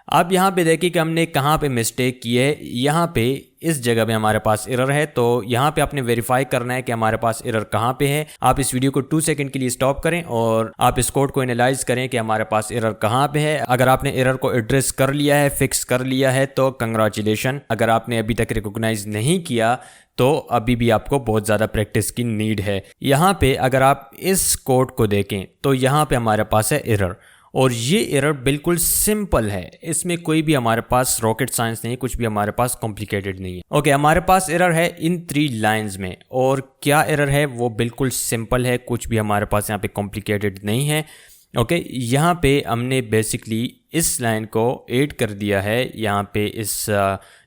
आप यहाँ पे देखिए कि हमने कहाँ पे मिस्टेक की है। यहाँ पे इस जगह पे हमारे पास एरर है, तो यहाँ पे आपने वेरीफाई करना है कि हमारे पास एरर कहाँ पे है। आप इस वीडियो को 2 सेकंड के लिए स्टॉप करें और आप इस कोड को एनालाइज करें कि हमारे पास एरर कहाँ पे है। अगर आपने एरर को एड्रेस कर लिया है, फिक्स कर लिया है, तो कंग्रेचुलेशन। अगर आपने अभी तक रिकॉग्नाइज नहीं किया तो अभी भी आपको बहुत ज़्यादा प्रैक्टिस की नीड है। यहाँ पे अगर आप इस कोड को देखें तो यहाँ पे हमारे पास है एरर, और ये एरर बिल्कुल सिंपल है, इसमें कोई भी हमारे पास रॉकेट साइंस नहीं, कुछ भी हमारे पास कॉम्प्लिकेटेड नहीं है। ओके, हमारे पास एरर है इन 3 लाइंस में, और क्या एरर है वो बिल्कुल सिंपल है, कुछ भी हमारे पास यहाँ पे कॉम्प्लिकेटेड नहीं है। ओके, यहाँ पे हमने बेसिकली इस लाइन को ऐड कर दिया है यहाँ पे इस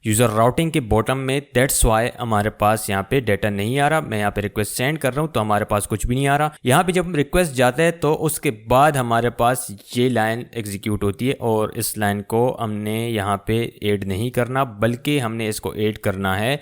यूज़र राउटिंग के बॉटम में, दैट्स वाई हमारे पास यहाँ पे डेटा नहीं आ रहा। मैं यहाँ पे रिक्वेस्ट सेंड कर रहा हूँ तो हमारे पास कुछ भी नहीं आ रहा। यहाँ पे जब हम रिक्वेस्ट जाते हैं तो उसके बाद हमारे पास ये लाइन एग्जीक्यूट होती है, और इस लाइन को हमने यहाँ पे ऐड नहीं करना, बल्कि हमने इसको ऐड करना है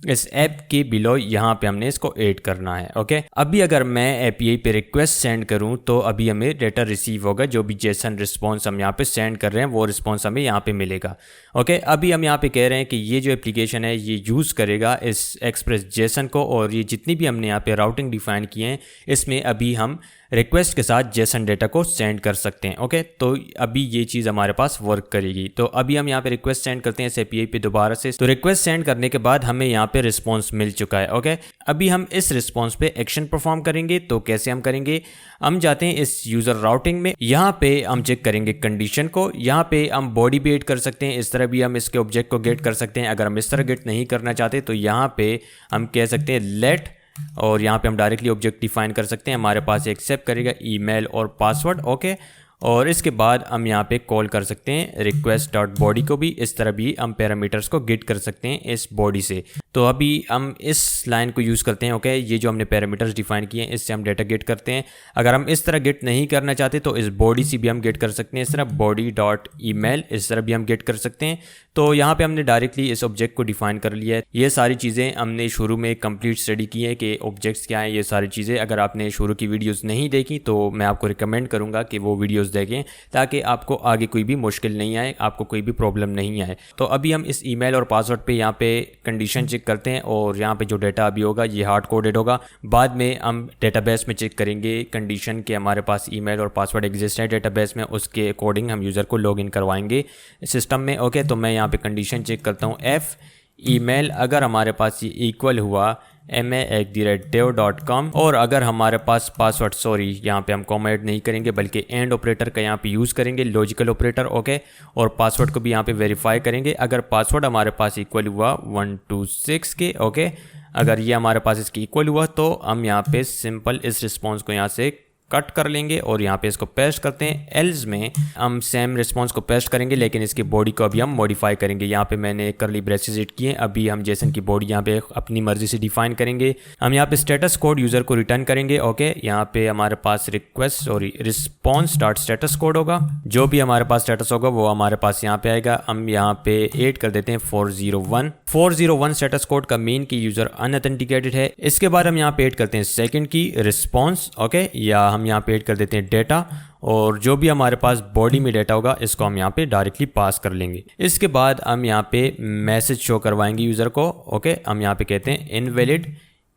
इस ऐप के बिलो, यहाँ पे हमने इसको ऐड करना है। ओके, अभी अगर मैं एपीआई पे रिक्वेस्ट सेंड करूँ तो अभी हमें डेटा रिसीव होगा, जो भी जेसन रिस्पॉन्स हम यहाँ पे सेंड कर रहे हैं वो रिस्पॉन्स हमें यहाँ पे मिलेगा। ओके, अभी हम यहाँ पे कह रहे हैं कि ये जो एप्लीकेशन है ये यूज़ करेगा इस एक्सप्रेस जेसन को, और ये जितनी भी हमने यहाँ पे राउटिंग डिफाइन किए हैं इसमें अभी हम रिक्वेस्ट के साथ जेसन डेटा को सेंड कर सकते हैं। ओके, तो अभी ये चीज़ हमारे पास वर्क करेगी। तो अभी हम यहाँ पे रिक्वेस्ट सेंड करते हैं इस एपीआई पे दोबारा से। तो रिक्वेस्ट सेंड करने के बाद हमें यहाँ पे रिस्पॉन्स मिल चुका है। ओके, अभी हम इस रिस्पॉन्स पे एक्शन परफॉर्म करेंगे। तो कैसे हम करेंगे? हम जाते हैं इस यूज़र राउटिंग में, यहाँ पे हम चेक करेंगे कंडीशन को। यहाँ पे हम बॉडी भी ऐड कर सकते हैं, इस तरह भी हम इसके ऑब्जेक्ट को गेट कर सकते हैं। अगर हम इस तरह गेट नहीं करना चाहते तो यहाँ पे हम कह सकते हैं लेट, और यहाँ पे हम डायरेक्टली ऑब्जेक्ट डिफाइन कर सकते हैं। हमारे पास एक्सेप्ट करेगा ईमेल और पासवर्ड। ओके, और इसके बाद हम यहाँ पे कॉल कर सकते हैं रिक्वेस्ट डॉट बॉडी को भी। इस तरह भी हम पैरामीटर्स को गेट कर सकते हैं इस बॉडी से। तो अभी हम इस लाइन को यूज़ करते हैं। ओके, ये जो हमने पैरामीटर्स डिफाइन किए हैं इससे हम डेटा गेट करते हैं। अगर हम इस तरह गेट नहीं करना चाहते तो इस बॉडी से भी हम गेट कर सकते हैं, इस तरह बॉडी डॉट ईमेल, इस तरह भी हम गेट कर सकते हैं। तो यहाँ पे हमने डायरेक्टली इस ऑब्जेक्ट को डिफाइन कर लिया है। ये सारी चीज़ें हमने शुरू में कंप्लीट स्टडी की है कि ऑब्जेक्ट्स क्या हैं, ये सारी चीज़ें। अगर आपने शुरू की वीडियोस नहीं देखी तो मैं आपको रिकमेंड करूँगा कि वो वीडियोस वीडियोस देखें ताकि आपको आगे कोई भी मुश्किल नहीं आए, आपको कोई भी प्रॉब्लम नहीं आए। तो अभी हम इस ईमेल और पासवर्ड पे यहाँ पे कंडीशन चेक करते हैं और यहाँ पे जो डेटा अभी होगा ये हार्ड कोडेड होगा। बाद में हम डेटाबेस में चेक करेंगे कंडीशन के हमारे पास ईमेल और पासवर्ड एग्जिस्ट है डेटाबेस में, उसके अकॉर्डिंग हम यूज़र को लॉगिन करवाएंगे सिस्टम में। ओके, तो मैं यहाँ पे कंडीशन चेक करता हूँ f ईमेल अगर हमारे पास ये इक्वल हुआ ma@dev.com और अगर हमारे पास पासवर्ड, सॉरी यहाँ पे हम कॉमा ऐड नहीं करेंगे बल्कि एंड ऑपरेटर का यहाँ पे यूज़ करेंगे, लॉजिकल ऑपरेटर। ओके, और पासवर्ड को भी यहाँ पे वेरीफाई करेंगे। अगर पासवर्ड हमारे पास इक्वल हुआ 126 के, ओके, अगर ये हमारे पास इसकी इक्वल हुआ तो हम यहाँ पे सिंपल इस रिस्पॉन्स को यहाँ से कट कर लेंगे और यहाँ पे इसको पेस्ट करते हैं। एल्स में हम सेम रिस्पॉन्स को पेस्ट करेंगे लेकिन इसकी बॉडी को अभी हम मॉडिफाई करेंगे। यहाँ पे मैंने करली ब्रेसेस एड किए हैं। अभी हम जेसन की बॉडी यहाँ पे अपनी मर्जी से डिफाइन करेंगे। हम यहाँ पे स्टेटस कोड यूज़र को रिटर्न करेंगे। ओके, यहाँ पे हमारे पास रिस्पॉन्स डॉट स्टेटस कोड होगा। जो भी हमारे पास स्टेटस होगा वो हमारे पास यहाँ पे आएगा। हम यहाँ पे ऐड कर देते हैं 401 स्टेटस कोड का मीन की यूज़र अनऑथेंटिकेटेड है। इसके बाद हम यहाँ पे ऐड करते हैं सेकेंड की रिस्पॉन्स। ओके, या हम यहाँ पे ऐड कर देते हैं डेटा और जो भी हमारे पास बॉडी में डेटा होगा इसको हम यहाँ पे डायरेक्टली पास कर लेंगे। इसके बाद हम यहाँ पे मैसेज शो करवाएंगे यूज़र को। ओके, हम यहाँ पे कहते हैं इनवैलिड,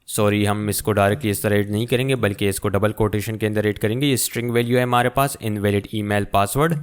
सॉरी हम इसको डायरेक्टली इस तरह ऐड नहीं करेंगे बल्कि इसको डबल कोटेशन के अंदर ऐड करेंगे। ये स्ट्रिंग वैल्यू है हमारे पास, इनवैलिड ईमेल पासवर्ड।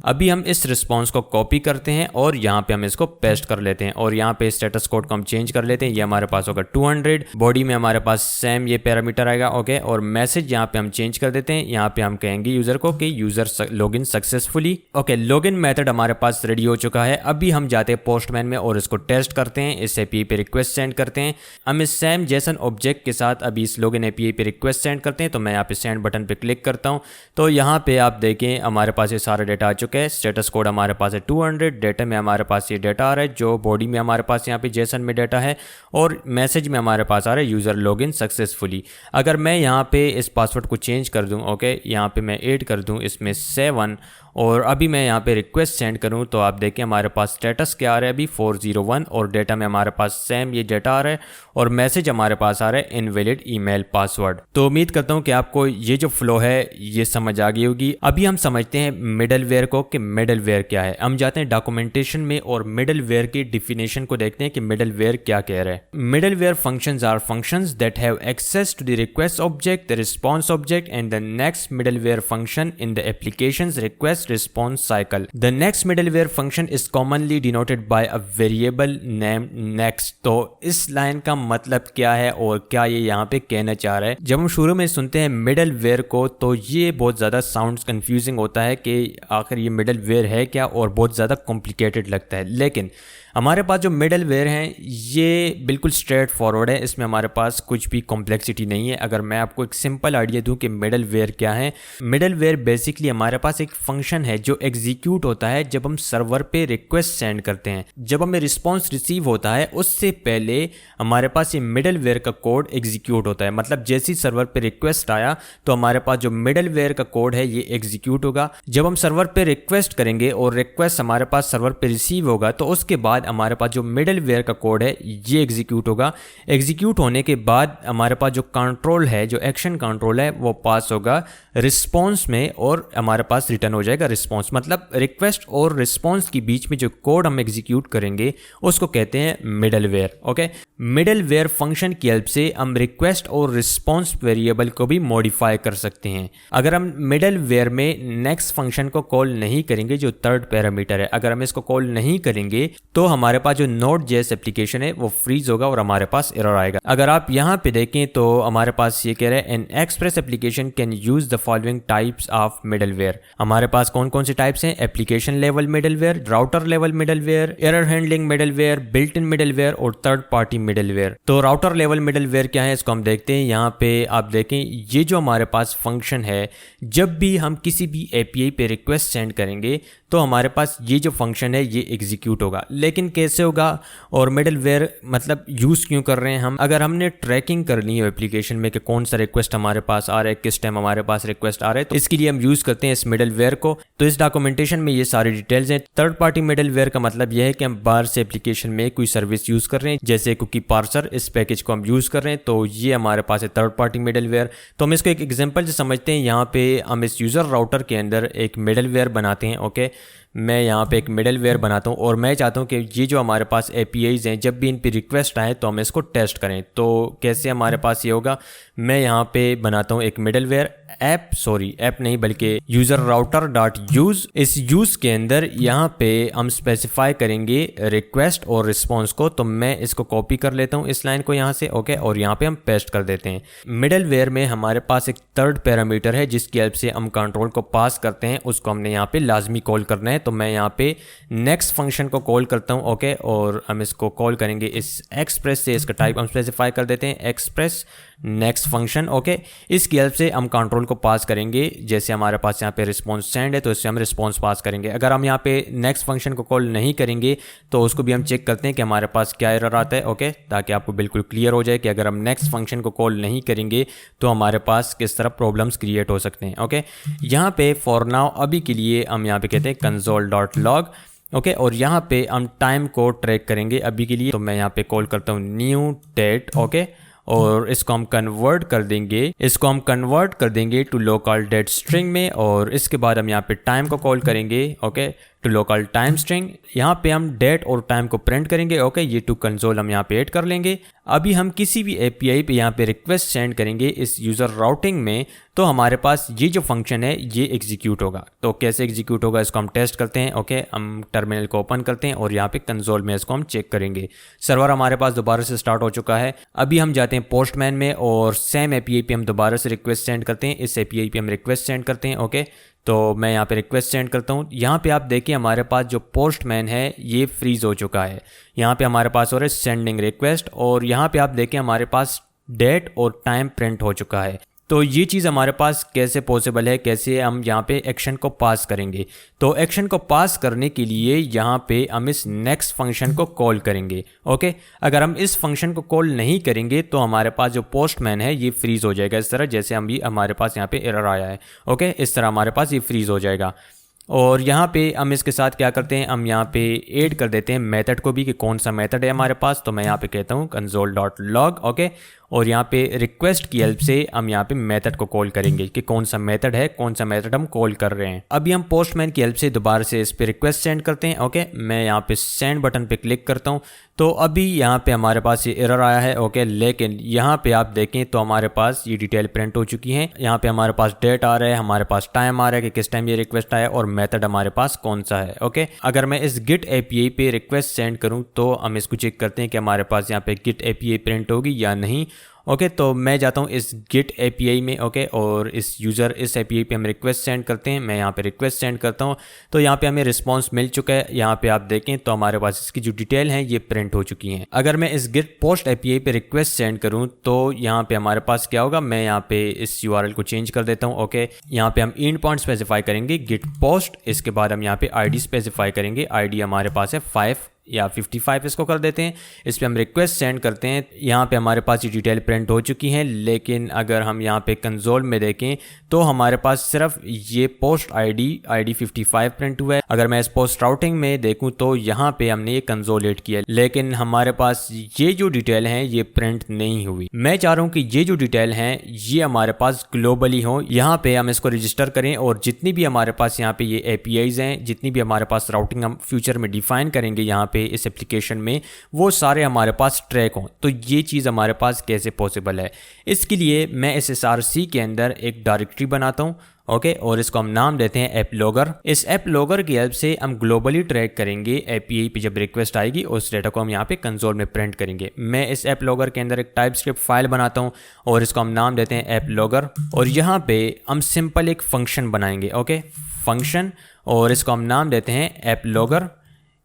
अभी हम इस रिस्पॉन्स को कॉपी करते हैं और यहाँ पे हम इसको पेस्ट कर लेते हैं और यहाँ पे स्टेटस कोड को हम चेंज कर लेते हैं। ये हमारे पास होगा 200, बॉडी में हमारे पास सेम ये पैरामीटर आएगा। ओके, और मैसेज यहाँ पे हम चेंज कर देते हैं। यहाँ पे हम कहेंगे यूज़र को कि user login successfully. Okay, login method हमारे पास रेडी हो चुका है। अभी हम जाते हैं पोस्टमैन में और इसको टेस्ट करते हैं। इस एपीआई पे रिक्वेस्ट सेंड करते हैं। हम इस सेम जेसन ऑब्जेक्ट के साथ अभी इस लॉगिन एपीआई पे रिक्वेस्ट सेंड करते हैं। तो मैं यहाँ पे सेंड बटन पे क्लिक करता हूँ तो यहाँ पे आप देखें हमारे पास ये सारा डेटा आ चुका है। स्टेटस कोड हमारे पास है 200, डेटा में हमारे पास ये डेटा आ रहा है जो बॉडी में हमारे पास यहाँ पे जेसन में डेटा है और मैसेज में हमारे पास आ रहा है यूज़र लॉगिन सक्सेसफुली। अगर मैं यहाँ पे इस पासवर्ड को चेंज कर दूँ, ओके, यहाँ पे मैं ऐड कर दूँ इसमें 7 और अभी मैं यहाँ पे रिक्वेस्ट सेंड करूँ तो आप देखें हमारे पास स्टेटस क्या आ रहा है अभी 401 और डेटा में हमारे पास सेम ये डेटा आ रहा है और मैसेज हमारे पास आ रहा है इनवैलिड ईमेल पासवर्ड। तो उम्मीद करता हूँ कि आपको ये जो फ्लो है ये समझ आ गई होगी। अभी हम समझते हैं मिडलवेयर को कि मिडलवेयर क्या है। हम जाते हैं डॉक्यूमेंटेशन में और मिडलवेयर की डिफिनेशन को देखते हैं कि मिडलवेयर क्या कह रहा है। Middleware functions are functions that have access to the request object, the response object and the next middleware function in the applications request response cycle. The next middleware function is commonly denoted by a variable named next. तो इस line का मतलब क्या है और क्या ये यहाँ पे कहना चाह रहा है। जब हम शुरू में सुनते हैं मिडलवेयर को तो ये बहुत ज़्यादा साउंड्स कंफ्यूजिंग होता है कि आखिर ये मिडलवेयर है क्या और बहुत ज़्यादा कॉम्प्लिकेटेड लगता है। लेकिन हमारे पास जो मिडलवेयर हैं ये बिल्कुल स्ट्रेट फॉरवर्ड है, इसमें हमारे पास कुछ भी कॉम्प्लेक्सिटी नहीं है। अगर मैं आपको एक सिंपल आइडिया दूं कि मिडलवेयर क्या है, मिडलवेयर बेसिकली हमारे पास एक फंक्शन है जो एग्जीक्यूट होता है जब हम सर्वर पे रिक्वेस्ट सेंड करते हैं। जब हमें रिस्पॉन्स रिसीव होता है उससे पहले हमारे पास ये मिडलवेयर का कोड एग्जीक्यूट होता है। मतलब जैसे ही सर्वर पे रिक्वेस्ट आया तो हमारे पास जो मिडलवेयर का कोड है ये एग्जीक्यूट होगा। जब हम सर्वर पे रिक्वेस्ट करेंगे और रिक्वेस्ट हमारे पास सर्वर पे रिसीव होगा तो उसके बाद हमारे पास जो मिडलवेयर का कोड है ये एग्जीक्यूट होगा। एग्जीक्यूट होने के बाद हमारे पास जो कंट्रोल है, जो एक्शन कंट्रोल है वो पास होगा रिस्पॉन्स में और हमारे पास रिटर्न हो जाएगा रिस्पॉन्स। मतलब रिक्वेस्ट और रिस्पॉन्स के बीच में जो कोड हम एग्जीक्यूट करेंगे उसको कहते हैं मिडलवेयर। ओके, मिडलवेयर फंक्शन की हेल्प से हम रिक्वेस्ट और रिस्पॉन्स वेरिएबल को भी मॉडिफाई कर सकते हैं। अगर हम मिडलवेयर में नेक्स्ट फंक्शन को कॉल नहीं करेंगे जो थर्ड पैरामीटर है, अगर हम इसको कॉल नहीं करेंगे तो हमारे पास जो Node.js एप्लीकेशन है वो फ्रीज होगा और हमारे पास एरर आएगा। अगर आप यहाँ पे देखें तो हमारे पास ये कह रहा है N express application can use the following types of middleware. हमारे पास कौन कौन से टाइप्स हैं? Application level middleware, router level middleware, error handling middleware, built in middleware और थर्ड पार्टी मिडलवेयर। तो राउटर लेवल मिडलवेयर क्या है इसको हम देखते हैं। यहाँ पे आप देखें ये जो हमारे पास फंक्शन है, जब भी हम किसी भी एपीआई पे रिक्वेस्ट सेंड करेंगे तो हमारे पास ये जो फंक्शन है ये एग्जीक्यूट होगा। लेकिन लेकिन कैसे होगा और मिडलवेयर मतलब यूज़ क्यों कर रहे हैं हम? अगर हमने ट्रैकिंग करनी है एप्लीकेशन में कि कौन सा रिक्वेस्ट हमारे पास आ रहा है, किस टाइम हमारे पास रिक्वेस्ट आ रहा है, तो इसके लिए हम यूज़ करते हैं इस मिडलवेयर को। तो इस डॉक्यूमेंटेशन में ये सारी डिटेल्स हैं। थर्ड पार्टी मिडलवेयर का मतलब यह है कि हम बाहर से एप्लीकेशन में कोई सर्विस यूज़ कर रहे हैं, जैसे कुकी पार्सर, इस पैकेज को हम यूज़ कर रहे हैं, तो ये हमारे पास है थर्ड पार्टी मिडलवेयर। तो हम इसको एक एग्जांपल से समझते हैं। यहाँ पे हम इस यूज़र राउटर के अंदर एक मिडलवेयर बनाते हैं। ओके, मैं यहाँ पे एक मिडलवेयर बनाता हूँ और मैं चाहता हूँ कि ये जो हमारे पास APIs हैं, जब भी इन पे रिक्वेस्ट आए तो हम इसको टेस्ट करें। तो कैसे हमारे पास ये होगा, मैं यहाँ पे बनाता हूँ एक मिडलवेयर ऐप नहीं बल्कि यूज़र राउटर डॉट यूज़। इस यूज़ के अंदर यहाँ पे हम स्पेसिफाई करेंगे रिक्वेस्ट और रिस्पॉन्स को। तो मैं इसको कॉपी कर लेता हूँ इस लाइन को यहाँ से। ओके, और यहाँ पे हम पेस्ट कर देते हैं। मिडलवेयर में हमारे पास एक थर्ड पैरामीटर है जिसकी हेल्प से हम कंट्रोल को पास करते हैं, उसको हमने यहाँ पे लाजमी कॉल करना है। तो मैं यहाँ पे नेक्स्ट फंक्शन को कॉल करता हूँ। ओके, और हम इसको कॉल करेंगे इस एक्सप्रेस से। इसका टाइप हम स्पेसिफाई कर देते हैं एक्सप्रेस नेक्स्ट फंक्शन। ओके, इसकी हेल्प से हम कंट्रोल को पास करेंगे। जैसे हमारे पास यहाँ पे रिस्पॉन्स सेंड है तो इससे हम रिस्पॉन्स पास करेंगे। अगर हम यहाँ पे नेक्स्ट फंक्शन को कॉल नहीं करेंगे तो उसको भी हम चेक करते हैं कि हमारे पास क्या एरर आता है। ओके, ताकि आपको बिल्कुल क्लियर हो जाए कि अगर हम नेक्स्ट फंक्शन को कॉल नहीं करेंगे तो हमारे पास किस तरह प्रॉब्लम्स क्रिएट हो सकते हैं। ओके, यहाँ पे फॉर नाउ अभी के लिए हम यहाँ पे कहते हैं console.log। ओके, और यहाँ पे हम टाइम को ट्रैक करेंगे अभी के लिए। तो मैं यहाँ पे कॉल करता हूँ न्यू डेट। ओके, और इसको हम कन्वर्ट कर देंगे टू लोकल डेट स्ट्रिंग में, और इसके बाद हम यहाँ पे टाइम को कॉल करेंगे। Okay, to local time string. यहाँ पे हम डेट और टाइम को प्रिंट करेंगे। ओके, ये टू कंसोल हम यहाँ पे ऐड कर लेंगे। अभी हम किसी भी API पे यहाँ पे रिक्वेस्ट सेंड करेंगे इस यूज़र राउटिंग में, तो हमारे पास ये जो फंक्शन है ये एग्जीक्यूट होगा। तो कैसे एग्जीक्यूट होगा इसको हम टेस्ट करते हैं। ओके, हम टर्मिनल को ओपन करते हैं और यहाँ पे कंसोल में इसको हम चेक करेंगे। सर्वर हमारे पास दोबारा से स्टार्ट हो चुका है। अभी हम जाते हैं पोस्टमैन में और सेम API पे हम दोबारा से रिक्वेस्ट सेंड करते हैं। इस API पे हम रिक्वेस्ट सेंड करते हैं। ओके, तो मैं यहाँ पे रिक्वेस्ट सेंड करता हूँ। यहाँ पे आप देखिए हमारे पास जो पोस्टमैन है ये फ्रीज हो चुका है। यहाँ पे हमारे पास हो रहा है सेंडिंग रिक्वेस्ट, और यहाँ पे आप देखिए हमारे पास डेट और टाइम प्रिंट हो चुका है। तो ये चीज़ हमारे पास कैसे पॉसिबल है, कैसे हम यहाँ पे एक्शन को पास करेंगे? तो एक्शन को पास करने के लिए यहाँ पे हम इस नेक्स्ट फंक्शन को कॉल करेंगे। ओके, अगर हम इस फंक्शन को कॉल नहीं करेंगे तो हमारे पास जो पोस्टमैन है ये फ्रीज हो जाएगा, इस तरह जैसे हमारे पास यहाँ पे एरर आया है। ओके, इस तरह हमारे पास ये फ्रीज हो जाएगा। और यहाँ पे हम इसके साथ क्या करते हैं, हम यहाँ पे ऐड कर देते हैं मेथड को भी कि कौन सा मेथड है हमारे पास। तो मैं यहाँ पे कहता हूँ console.log। ओके, और यहाँ पे रिक्वेस्ट की हेल्प से हम यहाँ पे मेथड को कॉल करेंगे कि कौन सा मेथड है, कौन सा मेथड हम कॉल कर रहे हैं। अभी हम पोस्टमैन की हेल्प से दोबारा से इस पे रिक्वेस्ट सेंड करते हैं। ओके, मैं यहाँ पे सेंड बटन पे क्लिक करता हूँ तो अभी यहाँ पे हमारे पास ये एरर आया है। ओके, लेकिन यहाँ पे आप देखें तो हमारे पास ये डिटेल प्रिंट हो चुकी है। यहाँ पे हमारे पास डेट आ रहा है, हमारे पास टाइम आ रहा है कि किस टाइम ये रिक्वेस्ट आया, और मेथड हमारे पास कौन सा है। ओके, अगर मैं इस गिट API पे रिक्वेस्ट सेंड करूँ तो हम इसको चेक करते हैं कि हमारे पास यहाँ पे गिट API प्रिंट होगी या नहीं। ओके, तो मैं जाता हूँ इस गिट API में। ओके, और इस API पे हम रिक्वेस्ट सेंड करते हैं। मैं यहाँ पे रिक्वेस्ट सेंड करता हूँ तो यहाँ पे हमें रिस्पांस मिल चुका है। यहाँ पे आप देखें तो हमारे पास इसकी जो डिटेल हैं ये प्रिंट हो चुकी हैं। अगर मैं इस गिट पोस्ट API पे रिक्वेस्ट सेंड करूँ तो यहाँ पे हमारे पास क्या होगा, मैं यहाँ पे इस URL को चेंज कर देता हूँ। ओके, यहाँ पे हम एंड पॉइंट स्पेसिफाई करेंगे गिट पोस्ट, इसके बाद हम यहाँ पे ID स्पेसिफाई करेंगे। ID हमारे पास है 5 या 55, इसको कर देते हैं। इस पे हम रिक्वेस्ट सेंड करते हैं। यहाँ पे हमारे पास ये डिटेल प्रिंट हो चुकी हैं, लेकिन अगर हम यहाँ पे कंसोल में देखें तो हमारे पास सिर्फ ये पोस्ट ID 55 प्रिंट हुआ है। अगर मैं इस पोस्ट राउटिंग में देखूँ तो यहाँ पे हमने ये कंसोल ऐड किया, लेकिन हमारे पास ये जो डिटेल हैं ये प्रिंट नहीं हुई। मैं चाह रहा हूँ कि ये जो डिटेल हैं ये हमारे पास ग्लोबली हो। यहाँ पे हम इसको रजिस्टर करें और जितनी भी हमारे पास यहाँ पे ये APIs हैं, जितनी भी हमारे पास राउटिंग हम फ्यूचर में डिफाइन करेंगे यहाँ इस एप्लीकेशन में, वो सारे हमारे पास ट्रैक हों। तो ये चीज़ हमारे पास कैसे पॉसिबल है? इसके लिए मैं इस SRC के अंदर एक डायरेक्टरी बनाता हूँ। ओके, और इसको हम नाम देते हैं ऐप लॉगर। इस ऐप लॉगर की हेल्प से हम ग्लोबली ट्रैक करेंगे API पे जब रिक्वेस्ट आएगी, उस डेटा को हम यहाँ पे कंसोल में प्रिंट करेंगे। मैं इस ऐप लॉगर के अंदर एक टाइपस्क्रिप्ट फाइल बनाता हूँ और इसको हम नाम देते हैं ऐप लॉगर, और यहाँ पे हम सिंपल एक फंक्शन बनाएंगे। ओके, फंक्शन, और इसको हम नाम देते हैं ऐप लॉगर।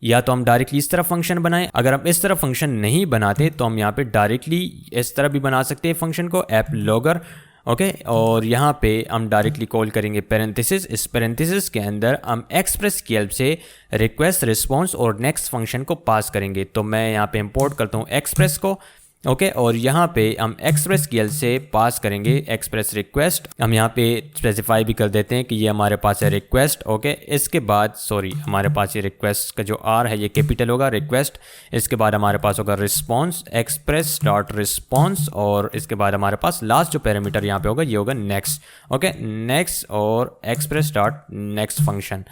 या तो हम डायरेक्टली इस तरह फंक्शन बनाएं, अगर हम इस तरह फंक्शन नहीं बनाते तो हम यहाँ पे डायरेक्टली इस तरह भी बना सकते हैं फंक्शन को, ऐप लॉगर। ओके और यहाँ पे हम डायरेक्टली कॉल करेंगे पैरेंथेसिस। इस पैरेंथेसिस के अंदर हम एक्सप्रेस की हेल्प से रिक्वेस्ट, रिस्पॉन्स और नेक्स्ट फंक्शन को पास करेंगे। तो मैं यहाँ पे इंपोर्ट करता हूँ एक्सप्रेस को, ओके और यहाँ पे हम एक्सप्रेस की हेल्प से पास करेंगे एक्सप्रेस रिक्वेस्ट। हम यहाँ पे स्पेसिफाई भी कर देते हैं कि ये हमारे पास है रिक्वेस्ट, ओके। इसके बाद हमारे पास ये रिक्वेस्ट का जो आर है ये कैपिटल होगा, रिक्वेस्ट। इसके बाद हमारे पास होगा रिस्पॉन्स, एक्सप्रेस डॉट रिस्पॉन्स, और इसके बाद हमारे पास लास्ट जो पैरामीटर यहाँ पे होगा ये होगा नेक्स्ट, ओके, नेक्स्ट और एक्सप्रेस डॉट नेक्स्ट फंक्शन।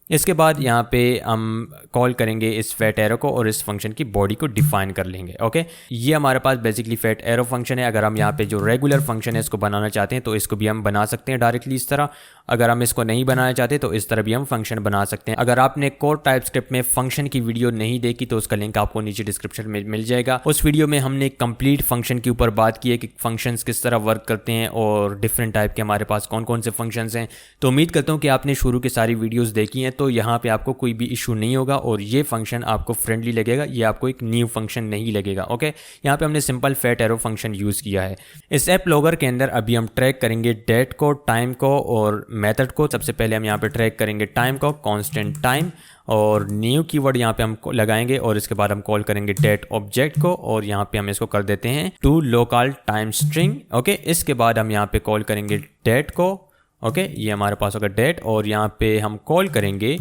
इसके बाद यहाँ पे हम कॉल करेंगे इस फैट एरो को और इस फंक्शन की बॉडी को डिफाइन कर लेंगे, ओके। ये हमारे पास बेसिकली फैट एरो फंक्शन है। अगर हम यहाँ पे जो रेगुलर फंक्शन है इसको बनाना चाहते हैं तो इसको भी हम बना सकते हैं डायरेक्टली इस तरह। अगर हम इसको नहीं बनाना चाहते तो इस तरह भी हम फंक्शन बना सकते हैं। अगर आपने कोर टाइपस्क्रिप्ट में फंक्शन की वीडियो नहीं देखी तो उसका लिंक आपको नीचे डिस्क्रिप्शन में मिल जाएगा। उस वीडियो में हमने कंप्लीट फंक्शन के ऊपर बात की है कि फंक्शंस किस तरह वर्क करते हैं और डिफरेंट टाइप के हमारे पास कौन कौन से फंक्शंस हैं। तो उम्मीद करता हूँ कि आपने शुरू की सारी वीडियोज़ देखी हैं, तो यहाँ पे आपको कोई भी इशू नहीं होगा और ये फंक्शन आपको फ्रेंडली लगेगा, ये आपको एक न्यू फंक्शन नहीं लगेगा, ओके। यहाँ पे हमने simple fat arrow function use किया है। इस ऐप लॉगर के अंदर अभी हम ट्रैक करेंगे डेट को, टाइम को और मेथड को। सबसे पहले हम यहाँ पे ट्रैक करेंगे टाइम को, कांस्टेंट टाइम, और न्यू कीवर्ड यहाँ पे हम लगाएंगे और इसके बाद हम कॉल करेंगे डेट ऑब्जेक्ट को और यहाँ पे हम इसको कर देते हैं to local time string, okay. इसके बाद हम यहाँ पे कॉल करेंगे डेट को, ओके, ये हमारे पास होगा डेट, और यहाँ पे हम कॉल करेंगे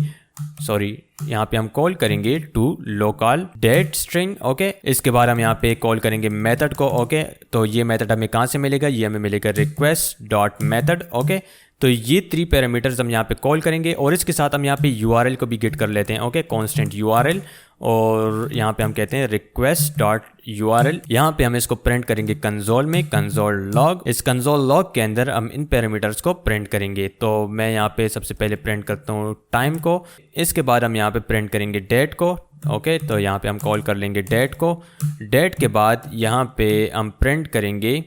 यहाँ पे हम कॉल करेंगे to local date string, okay. इसके बाद हम यहाँ पे कॉल करेंगे मेथड को, ओके। तो ये मेथड हमें कहाँ से मिलेगा, ये हमें मिलेगा रिक्वेस्ट डॉट मेथड, ओके। तो ये 3 पैरामीटर्स हम यहाँ पे कॉल करेंगे और इसके साथ हम यहाँ पे URL को भी गेट कर लेते हैं, ओके, कांस्टेंट URL, और यहाँ पे हम कहते हैं रिक्वेस्ट डॉट URL। यहाँ पे हम इसको प्रिंट करेंगे कंसोल में, कंसोल लॉग। इस कंसोल लॉग के अंदर हम इन पैरामीटर्स को प्रिंट करेंगे। तो मैं यहाँ पे सबसे पहले प्रिंट करता हूँ टाइम को, इसके बाद हम यहाँ पे प्रिंट करेंगे डेट को, ओके। तो यहाँ पे हम कॉल कर लेंगे डेट को। डेट के बाद यहाँ पे हम प्रिंट करेंगे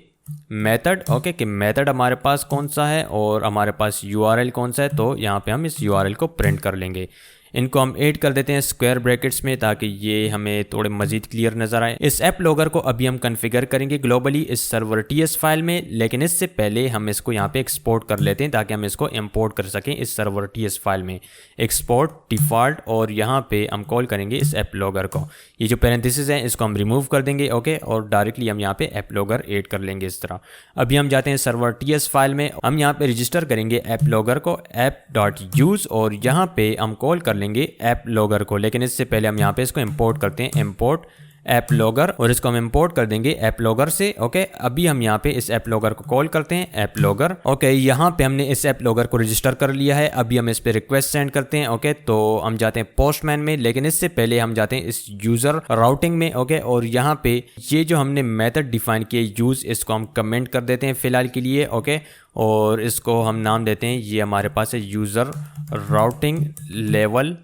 मेथड, ओके, कि मेथड हमारे पास कौन सा है और हमारे पास URL कौन सा है। तो यहाँ पे हम इस URL को प्रिंट कर लेंगे। इनको हम ऐड कर देते हैं स्क्वायर ब्रैकेट्स में ताकि ये हमें थोड़े मजीद क्लियर नज़र आए। इस ऐप लॉगर को अभी हम कॉन्फ़िगर करेंगे ग्लोबली इस सर्वर TS फाइल में, लेकिन इससे पहले हम इसको यहाँ पे एक्सपोर्ट कर लेते हैं ताकि हम इसको इंपोर्ट कर सकें इस सर्वर TS फाइल में। एक्सपोर्ट डिफ़ॉल्ट, और यहाँ पे हम कॉल करेंगे इस ऐप लॉगर को। ये जो पैरेंथेसिस है इसको हम रिमूव कर देंगे, ओके, और डायरेक्टली हम यहाँ पे ऐप लॉगर ऐड कर लेंगे इस तरह। अभी हम जाते हैं सर्वर TS फाइल में, हम यहाँ पे रजिस्टर करेंगे ऐप लॉगर को app.use, और यहाँ पे हम कॉल कर लेंगे ऐप लॉगर को। लेकिन इससे पहले हम यहाँ पे इसको इंपोर्ट करते हैं, इंपोर्ट ऐप लॉगर, और इसको हम इंपोर्ट कर देंगे ऐप लॉगर से, ओके। अभी हम यहाँ पे इस ऐप लॉगर को कॉल करते हैं ऐप लॉगर, ओके। यहाँ पे हमने इस ऐप लॉगर को रजिस्टर कर लिया है। अभी हम इस पे रिक्वेस्ट सेंड करते हैं, ओके। तो हम जाते हैं पोस्टमैन में, लेकिन इससे पहले हम जाते हैं इस यूज़र राउटिंग में, ओके। और यहाँ पे ये जो हमने मेथड डिफाइन किया यूज़, इसको हम कमेंट कर देते हैं फ़िलहाल के लिए, ओके। और इसको हम नाम देते हैं, ये हमारे पास है यूज़र राउटिंग लेवल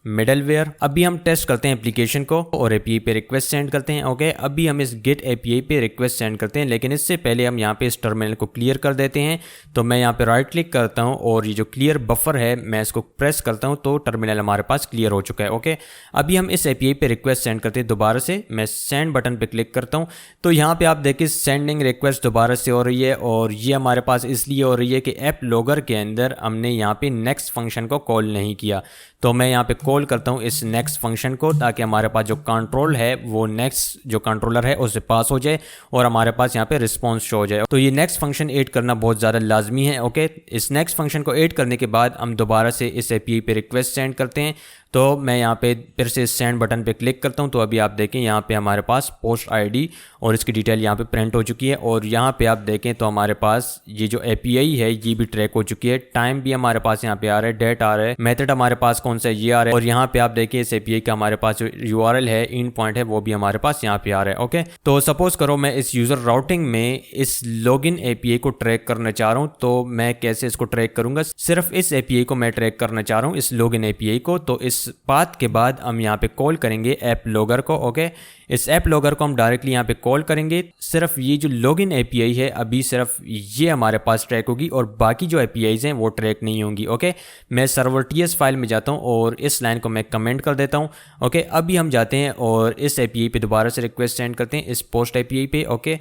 मिडलवेयर। अभी हम टेस्ट करते हैं एप्लीकेशन को और API पे रिक्वेस्ट सेंड करते हैं, ओके। अभी हम इस गेट API पे रिक्वेस्ट सेंड करते हैं, लेकिन इससे पहले हम यहाँ पे इस टर्मिनल को क्लियर कर देते हैं। तो मैं यहाँ पे राइट क्लिक करता हूँ और ये जो क्लियर बफर है मैं इसको प्रेस करता हूँ तो टर्मिनल हमारे पास क्लियर हो चुका है, ओके। अभी हम इस API पे रिक्वेस्ट सेंड करते हैं दोबारा से। मैं सेंड बटन पर क्लिक करता हूँ तो यहाँ पर आप देखिए सेंडिंग रिक्वेस्ट दोबारा से हो रही है, और ये हमारे पास इसलिए हो रही है कि ऐप लॉगर के अंदर हमने यहाँ पे नेक्स्ट फंक्शन को कॉल नहीं किया। तो मैं यहाँ पे कॉल करता हूँ इस नेक्स्ट फंक्शन को ताकि हमारे पास जो कंट्रोल है वो नेक्स्ट जो कंट्रोलर है उससे पास हो जाए और हमारे पास यहाँ पे रिस्पॉन्स शो हो जाए। तो ये नेक्स्ट फंक्शन ऐड करना बहुत ज़्यादा लाजमी है, ओके। इस नेक्स्ट फंक्शन को ऐड करने के बाद हम दोबारा से इस API पे रिक्वेस्ट सेंड करते हैं। तो मैं यहाँ पे फिर से सेंड बटन पे क्लिक करता हूँ तो अभी आप देखें यहाँ पे हमारे पास पोस्ट ID और इसकी डिटेल यहाँ पे प्रिंट हो चुकी है, और यहाँ पे आप देखें तो हमारे पास ये जो API है ये भी ट्रैक हो चुकी है। टाइम भी हमारे पास यहाँ पे आ रहा है, डेट आ रहा है, मेथड हमारे पास कौन सा है ये आ रहा है, और यहाँ पे आप देखिए इस API का हमारे पास जो URL है, इन पॉइंट है, वो भी हमारे पास यहाँ पे आ रहा है, ओके। तो सपोज करो मैं इस यूज़र राउटिंग में इस लॉगिन API को ट्रैक करना चाह रहा हूँ, तो मैं कैसे इसको ट्रैक करूँगा? सिर्फ इस API को मैं ट्रैक करना चाह रहा हूँ, इस लॉगिन API को। तो इस बात के बाद हम यहाँ पे कॉल करेंगे ऐप लॉगर को, ओके। इस ऐप लॉगर को हम डायरेक्टली यहाँ पे कॉल करेंगे। सिर्फ ये जो लॉगिन API है अभी सिर्फ ये हमारे पास ट्रैक होगी और बाकी जो APIs हैं वो ट्रैक नहीं होंगी, ओके। मैं सर्वर TS फाइल में जाता हूँ और इस लाइन को मैं कमेंट कर देता हूँ, ओके। अभी हम जाते हैं और इस API पे दोबारा से रिक्वेस्ट सेंड करते हैं इस पोस्ट API पे, ओके।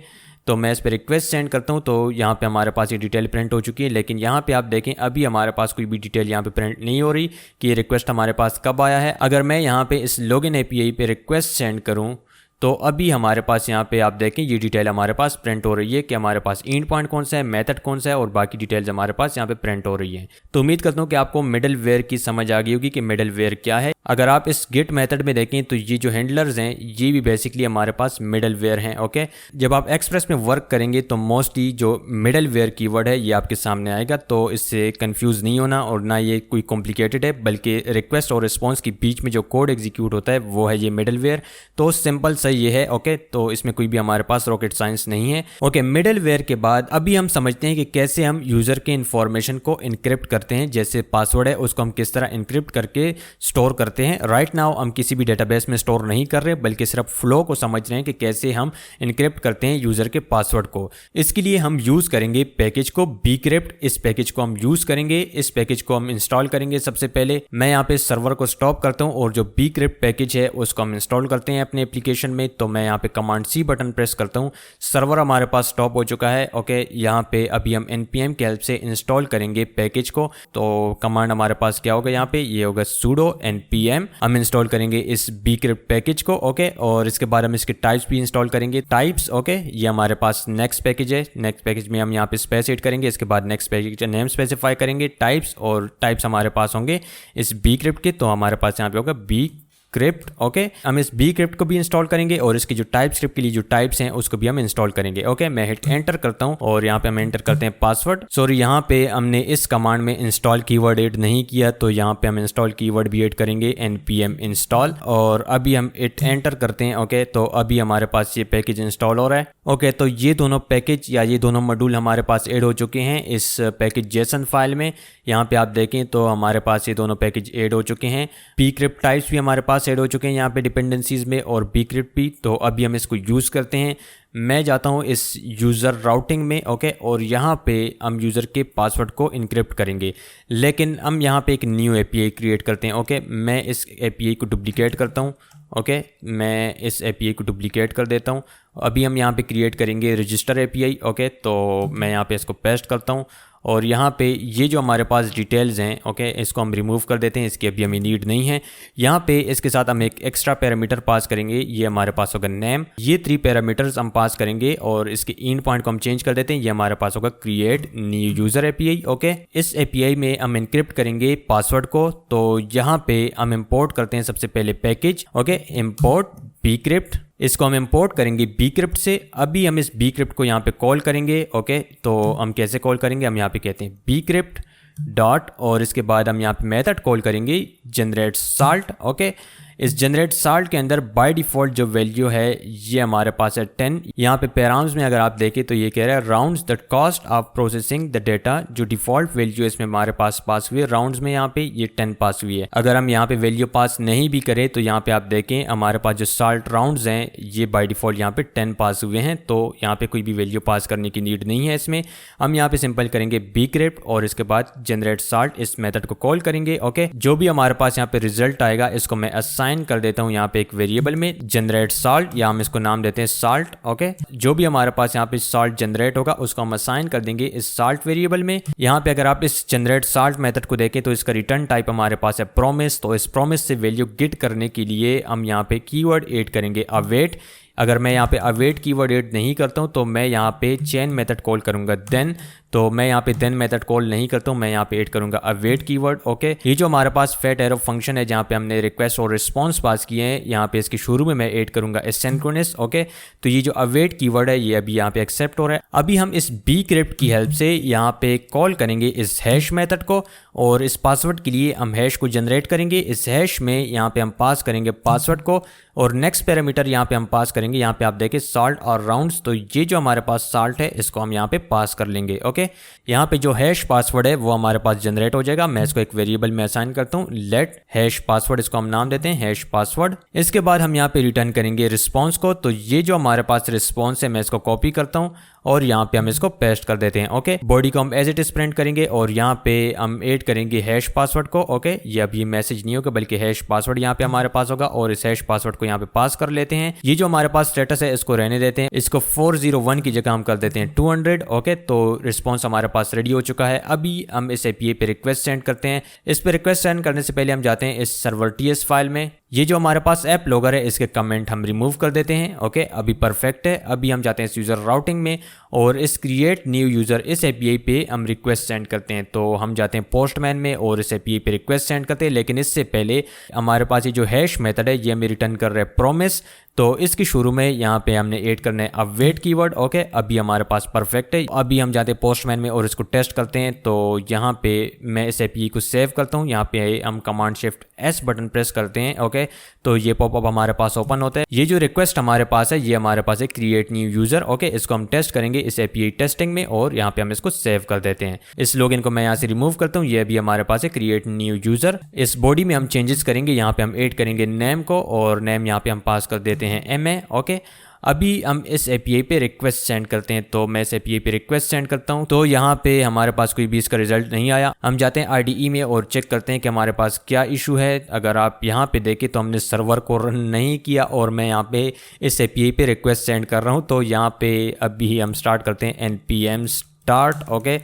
तो मैं इस पर रिक्वेस्ट सेंड करता हूँ तो यहाँ पे हमारे पास ये डिटेल प्रिंट हो चुकी है। लेकिन यहाँ पे आप देखें अभी हमारे पास कोई भी डिटेल यहाँ पे प्रिंट नहीं हो रही कि ये रिक्वेस्ट हमारे पास कब आया है। अगर मैं यहाँ पे इस लॉगिन एपीआई पे रिक्वेस्ट सेंड करूँ तो अभी हमारे पास यहाँ पे आप देखें ये डिटेल हमारे पास प्रिंट हो रही है कि हमारे पास एंड पॉइंट कौन सा है, मेथड कौन सा है और बाकी डिटेल्स हमारे पास यहाँ पे प्रिंट हो रही है। तो उम्मीद करता हूँ कि आपको मिडल वेयर की समझ आ गई होगी कि मिडल वेयर क्या है। अगर आप इस गेट मेथड में देखें तो ये जो हैंडलर्स हैं ये भी बेसिकली हमारे पास मिडल वेयर हैं। ओके, जब आप एक्सप्रेस में वर्क करेंगे तो मोस्टली जो मिडल वेयर कीवर्ड है ये आपके सामने आएगा, तो इससे कंफ्यूज नहीं होना और ना ये कोई कॉम्प्लिकेटेड है, बल्कि रिक्वेस्ट और रिस्पॉन्स के बीच में जो कोड एग्जीक्यूट होता है वो है ये मिडल वेयर। तो सिंपल सा ये है। ओके, तो इसमें कोई भी हमारे पास रॉकेट साइंस नहीं है। ओके, मिडल वेयर के बाद अभी हम समझते हैं कि कैसे हम यूजर के इंफॉर्मेशन को इनक्रिप्ट करते हैं। जैसे पासवर्ड है उसको हम किस तरह इनक्रिप्ट करके स्टोर करते हैं। राइट नाउ हम किसी भी डेटाबेस में स्टोर नहीं कर रहे बल्कि सिर्फ फ्लो को समझ रहे हैं कि कैसे हम इनक्रिप्ट करते हैं यूजर के पासवर्ड को। इसके लिए हम यूज करेंगे पैकेज को bcrypt। इस पैकेज को हम यूज करेंगे, इस पैकेज को हम इंस्टॉल करेंगे। सबसे पहले मैं यहाँ पे सर्वर को स्टॉप करता हूँ और जो bcrypt पैकेज है उसको हम इंस्टॉल करते हैं अपने एप्लीकेशन में। तो मैं यहाँ पे कमांड C बटन प्रेस करता हूँ, सर्वर हमारे पास स्टॉप हो चुका है। ओके, यहाँ पे अभी हम npm की हेल्प से इंस्टॉल करेंगे पैकेज को। तो कमांड हमारे पास क्या होगा, यहाँ पे ये होगा sudo npm। हम इंस्टॉल करेंगे इस bcrypt पैकेज को। ओके, और इसके बाद हम इसके टाइप्स भी इंस्टॉल करेंगे। टाइप्स ओके, ये हमारे पास नेक्स्ट पैकेज है। नेक्स्ट पैकेज में हम यहाँ पे स्पेस एड करेंगे, इसके बाद नेक्स्ट पैकेज नेम स्पेसिफाई करेंगे, टाइप्स, और टाइप्स हमारे पास होंगे इस bcrypt के। तो हमारे पास यहाँ पे होगा bcrypt। ओके, हम इस bcrypt को भी इंस्टॉल करेंगे और इसकी जो टाइप स्क्रिप्ट के लिए जो टाइप्स हैं उसको भी हम इंस्टॉल करेंगे। ओके, मैं हिट एंटर करता हूं और यहाँ पे हम एंटर करते हैं पासवर्ड। सॉरी, यहाँ पे हमने इस कमांड में इंस्टॉल कीवर्ड ऐड नहीं किया, तो यहाँ पे हम इंस्टॉल कीवर्ड भी ऐड करेंगे npm इंस्टॉल, और अभी हम हिट एंटर करते हैं। ओके, तो अभी हमारे पास ये पैकेज इंस्टॉल हो रहा है। ओके, तो ये दोनों पैकेज या ये दोनों मॉड्यूल हमारे पास ऐड हो चुके हैं इस पैकेज जेसन फाइल में। यहाँ पे आप देखें तो हमारे पास ये दोनों पैकेज ऐड हो चुके हैं। bcrypt टाइप्स भी हमारे पास ऐड हो चुके हैं यहाँ पे डिपेंडेंसीज में, और bcrypt भी। तो अभी हम इसको यूज़ करते हैं। मैं जाता हूँ इस यूज़र राउटिंग में। ओके, और यहाँ पे हम यूज़र के पासवर्ड को इनक्रिप्ट करेंगे, लेकिन हम यहाँ पे एक न्यू एपीआई क्रिएट करते हैं। ओके, मैं इस एपीआई को डुप्लीकेट करता हूँ। ओके, मैं इस एपीआई को डुप्लीकेट कर देता हूँ। अभी हम यहाँ पे क्रिएट करेंगे रजिस्टर एपीआई। ओके, तो मैं यहाँ पे इसको पेस्ट करता हूँ और यहाँ पे ये जो हमारे पास डिटेल्स हैं, ओके, इसको हम रिमूव कर देते हैं, इसकी अभी हमें नीड नहीं है। यहाँ पे इसके साथ हम एक एक्स्ट्रा पैरामीटर पास करेंगे, ये हमारे पास होगा नेम। ये 3 पैरामीटर्स हम पास करेंगे और इसके एंड पॉइंट को हम चेंज कर देते हैं, ये हमारे पास होगा create new user API. Okay, इस एपीआई में हम इनक्रिप्ट करेंगे पासवर्ड को। तो यहाँ पे हम इंपोर्ट करते हैं सबसे पहले पैकेज। ओके, इंपोर्ट bcrypt, इसको हम इंपोर्ट करेंगे bcrypt से। अभी हम इस bcrypt को यहाँ पे कॉल करेंगे। ओके, तो हम कैसे कॉल करेंगे, हम यहाँ पे कहते हैं bcrypt डॉट, और इसके बाद हम यहाँ पे मेथड कॉल करेंगे जनरेट साल्ट। ओके, इस जनरेट साल्ट के अंदर बाय डिफ़ॉल्ट जो वैल्यू है ये हमारे पास है 10। यहाँ पे पैराम्स में अगर आप देखें तो ये कह रहा है rounds the cost of processing the data. जो डिफ़ॉल्ट वैल्यू इसमें हमारे पास हुई है राउंड्स में, यहाँ पे ये 10 पास हुई है। अगर हम यहाँ पे वैल्यू पास नहीं भी करें तो यहाँ पे आप देखें हमारे पास जो साल्ट राउंड्स हैं ये बाय डिफ़ॉल्ट यहाँ पे 10 पास हुए हैं। तो यहाँ पे कोई भी वैल्यू पास करने की नीड नहीं है इसमें। हम यहाँ पे सिंपल करेंगे bcrypt और इसके बाद जनरेट साल्ट, इस मेथड को कॉल करेंगे। ओके, जो भी हमारे पास यहाँ पे रिजल्ट आएगा इसको मैं असाइन कर देता हूं यहाँ पे एक वेरिएबल में जनरेट साल्ट, या हम इसको नाम देते हैं साल्ट। ओके, जो भी हमारे पास यहाँ पे साल्ट जनरेट होगा उसको हम असाइन कर देंगे इस साल्ट वेरिएबल में। यहाँ पे अगर आप इस जनरेट साल्ट मेथड को देखें तो इसका रिटर्न टाइप हमारे पास है प्रॉमिस। तो इस प्रॉमिस से वैल्यू गेट करने के लिए हम यहाँ पे कीवर्ड ऐड करेंगे अवेट। अगर मैं यहाँ पे अवेट कीवर्ड ऐड नहीं करता हूँ तो मैं यहाँ पे चेन मेथड कॉल करूँगा देन। तो मैं यहाँ पे देन मेथड कॉल नहीं करता हूँ, मैं यहाँ पे ऐड करूँगा अवेट कीवर्ड। ओके, ये जो हमारे पास फेट एरो फंक्शन है जहाँ पे हमने रिक्वेस्ट और रिस्पॉन्स पास किए हैं, यहाँ पे इसके शुरू में मैं ऐड करूँगा एसिंक्रोनस। ओके, तो ये जो अवेट कीवर्ड है ये अभी यहाँ पे एक्सेप्ट हो रहा है। अभी हम इस bcrypt की हेल्प से यहाँ पे कॉल करेंगे इस हैश मेथड को, और इस पासवर्ड के लिए हम हैश को जनरेट करेंगे। इस हैश में यहाँ पे हम पास करेंगे पासवर्ड को, और नेक्स्ट पैरामीटर यहाँ पे हम पास करेंगे, यहाँ पे आप देखें साल्ट और राउंड्स। तो ये जो हमारे पास साल्ट है इसको हम यहाँ पे पास कर लेंगे। ओके, यहाँ पे जो हैश पासवर्ड है वो हमारे पास जनरेट हो जाएगा। मैं इसको एक वेरिएबल में असाइन करता हूँ लेट हैश पासवर्ड, इसको हम नाम देते हैं हैश पासवर्ड। इसके बाद हम यहाँ पे रिटर्न करेंगे रिस्पॉन्स को। तो ये जो हमारे पास रिस्पॉन्स है मैं इसको कॉपी करता हूँ और यहाँ पे हम इसको पेस्ट कर देते हैं। ओके, बॉडी को हम एज इट इज प्रिंट करेंगे और यहाँ पे हम ऐड करेंगे हैश पासवर्ड को। ओके, ये अब ये मैसेज नहीं होगा बल्कि हैश पासवर्ड यहाँ पे हमारे पास होगा और इस हैश पासवर्ड को यहाँ पे पास कर लेते हैं। ये जो हमारे पास स्टेटस है इसको रहने देते हैं, इसको 401 की जगह हम कर देते हैं 200। ओके, तो रिस्पॉन्स हमारे पास रेडी हो चुका है। अभी हम इस एपीआई पे रिक्वेस्ट सेंड करते हैं। इस पे रिक्वेस्ट सेंड करने से पहले हम जाते हैं इस सर्वर टीएस फाइल में। ये जो हमारे पास ऐप लॉगर है इसके कमेंट हम रिमूव कर देते हैं। ओके, अभी परफेक्ट है। अभी हम जाते हैं इस यूज़र राउटिंग में और इस क्रिएट न्यू यूज़र इस एपीआई पे हम रिक्वेस्ट सेंड करते हैं। तो हम जाते हैं पोस्टमैन में और इस एपीआई पे रिक्वेस्ट सेंड करते हैं, लेकिन इससे पहले हमारे पास ये जो हैश मेथड है ये हमें रिटर्न कर रहा है प्रॉमिस। तो इसकी शुरू में यहाँ पे हमने ऐड करना है अवेट कीवर्ड। ओके, अभी हमारे पास परफेक्ट है। अभी हम जाते हैं पोस्टमैन में और इसको टेस्ट करते हैं। तो यहाँ पे मैं इस एपीआई को सेव करता हूँ। यहाँ पे हम command shift S button press करते हैं। ओके, तो ये पॉपअप हमारे पास ओपन होता है। ये जो रिक्वेस्ट हमारे पास है ये हमारे पास है क्रिएट न्यू यूजर। ओके, इसको हम टेस्ट करेंगे इस एपीआई टेस्टिंग में और यहाँ पे हम इसको सेव कर देते हैं। इस लॉगिन को मैं यहाँ से रिमूव करता हूँ। ये भी हमारे पास है क्रिएट न्यू यूजर। इस बॉडी में हम चेंजेस करेंगे। यहाँ पे हम ऐड करेंगे नेम को और नेम यहाँ पे हम पास कर देते हैं MA। ओके, अभी हम इस एपीआई पे रिक्वेस्ट सेंड करते हैं। तो मैं इस एपीआई पे रिक्वेस्ट सेंड करता हूं। तो यहाँ पे हमारे पास कोई भी इसका रिजल्ट नहीं आया। हम जाते हैं IDE में और चेक करते हैं कि हमारे पास क्या इशू है। अगर आप यहाँ पे देखें तो हमने सर्वर को रन नहीं किया और मैं यहाँ पे इस एपीआई पे रिक्वेस्ट सेंड कर रहा हूँ। तो यहाँ पे अभी हम स्टार्ट करते हैं npm start। Okay,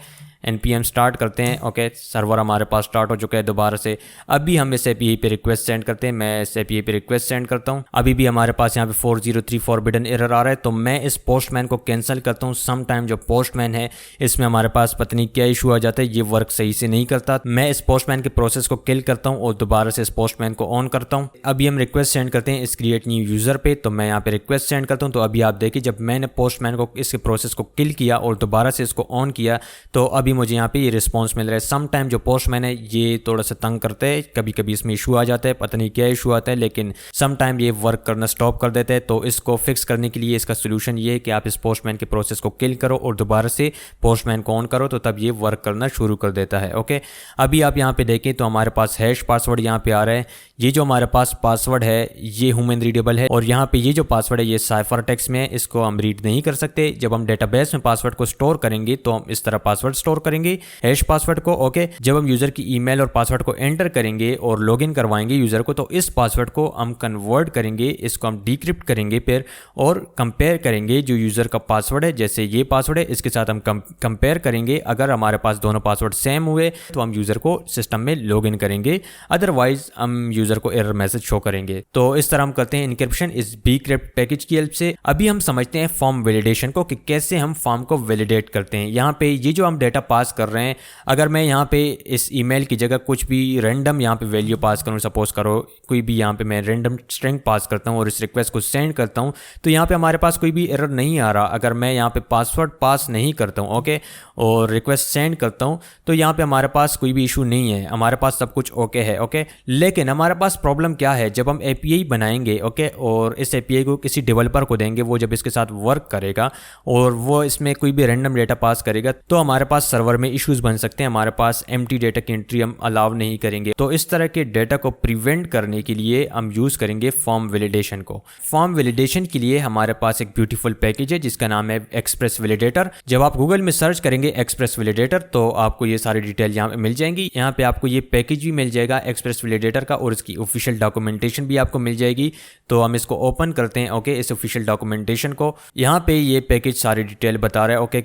npm start करते हैं। ओके, सर्वर हमारे पास स्टार्ट हो चुका है दोबारा से। अभी हम इस एपीआई पे रिक्वेस्ट सेंड करते हैं। मैं इस एपीआई पे रिक्वेस्ट सेंड करता हूं। अभी भी हमारे पास यहाँ पे 403 फॉरबिडन एरर आ रहा है। तो मैं इस पोस्टमैन को कैंसिल करता हूं। सम टाइम जो पोस्टमैन है इसमें हमारे पास पता नहीं क्या इशू आ जाता है, ये वर्क सही से नहीं करता। मैं इस पोस्टमैन के प्रोसेस को किल करता हूँ और दोबारा से इस पोस्टमैन को ऑन करता हूँ। अभी हम रिक्वेस्ट सेंड करते हैं इस क्रिएट न्यू यूजर पे। तो मैं यहाँ पे रिक्वेस्ट सेंड करता हूँ। तो अभी आप देखिए जब मैंने पोस्टमैन को इसके प्रोसेस को किल किया और दोबारा से इसको ऑन किया तो अभी मुझे यहाँ पे ये रिस्पॉन्स मिल रहा है। सम टाइम जो पोस्टमैन है ये थोड़ा सा तंग करते हैं, कभी कभी इसमें इशू आ जाता है, पता नहीं क्या इशू आता है, लेकिन सम टाइम ये वर्क करना स्टॉप कर देते हैं। तो इसको फिक्स करने के लिए इसका सोल्यूशन ये है कि आप इस पोस्टमैन के प्रोसेस को किल करो और दोबारा से पोस्टमैन को ऑन करो, तो तब ये वर्क करना शुरू कर देता है। ओके, अभी आप यहाँ पे देखें तो हमारे पास हैश पासवर्ड यहाँ पे आ रहा है। ये जो हमारे पास पासवर्ड है ये ह्यूमन रीडेबल है और यहाँ पे ये जो पासवर्ड है ये साइफर टेक्स्ट में है, इसको हम रीड नहीं कर सकते। जब हम डेटाबेस में पासवर्ड को स्टोर करेंगे तो हम इस तरह पासवर्ड स्टोर करेंगे हैश पासवर्ड को। ओके, जब हम यूजर की ईमेल और पासवर्ड को एंटर करेंगे और लॉगिन करवाएंगे यूजर को तो इस पासवर्ड को हम कन्वर्ट करेंगे, इसको हम डिक्रिप्ट करेंगे फिर और कंपेयर करेंगे जो यूजर का पासवर्ड है, जैसे ये पासवर्ड है इसके साथ हम कंपेयर करेंगे। अगर हमारे पास दोनों पासवर्ड सेम हुए तो हम यूजर को सिस्टम में लॉगिन करेंगे, अदरवाइज हम यूजर को एरर मैसेज शो करेंगे। तो इस तरह हम करते हैं इनक्रिप्शन इस bcrypt पैकेज की हेल्प से। अभी हम समझते हैं फॉर्म वैलिडेशन को कि कैसे हम फॉर्म को वैलिडेट करते हैं। यहाँ पे ये जो हम डेटा पास कर रहे हैं, अगर मैं यहाँ पे इस ईमेल की जगह कुछ भी रैंडम यहाँ पे वैल्यू पास करूँ, सपोज करो कोई भी यहाँ पे मैं रैंडम स्ट्रिंग पास करता हूँ और इस रिक्वेस्ट को सेंड करता हूँ तो यहाँ पे हमारे पास कोई भी एरर नहीं आ रहा। अगर मैं यहाँ पे पासवर्ड पास नहीं करता हूँ ओके और रिक्वेस्ट सेंड करता हूँ तो यहाँ पे हमारे पास कोई भी इशू नहीं है, हमारे पास सब कुछ ओके है। ओके, लेकिन हमारे पास प्रॉब्लम क्या है, जब हम एपीआई बनाएंगे ओके और इस एपीआई को किसी डेवलपर को देंगे, वो जब इसके साथ वर्क करेगा और वो इसमें कोई भी रैंडम डेटा पास करेगा तो हमारे पास सर्वर में इश्यूज बन सकते हैं, हमारे पास एम्प्टी डेटा की एंट्री हम अलाउ नहीं करेंगे। तो इस तरह के डेटा को प्रिवेंट करने के लिए हम यूज करेंगे फॉर्म वैलिडेशन को। फॉर्म वैलिडेशन के लिए हमारे पास एक ब्यूटीफुल पैकेज है जिसका नाम है एक्सप्रेस वैलिडेटर। जब आप गूगल में सर्च करेंगे एक्सप्रेस वैलिडेटर तो आपको ये सारी डिटेल यहाँ पे मिल जाएंगी। यहाँ पे आपको ये पैकेज भी मिल जाएगा एक्सप्रेस वैलिडेटर का और इसकी ऑफिशियल डॉक्यूमेंटेशन भी आपको मिल जाएगी। तो हम इसको ओपन करते हैं ओके, इस ऑफिशियल डॉक्यूमेंटेशन को। यहाँ पे ये पैकेज सारी डिटेल बता रहा है ओके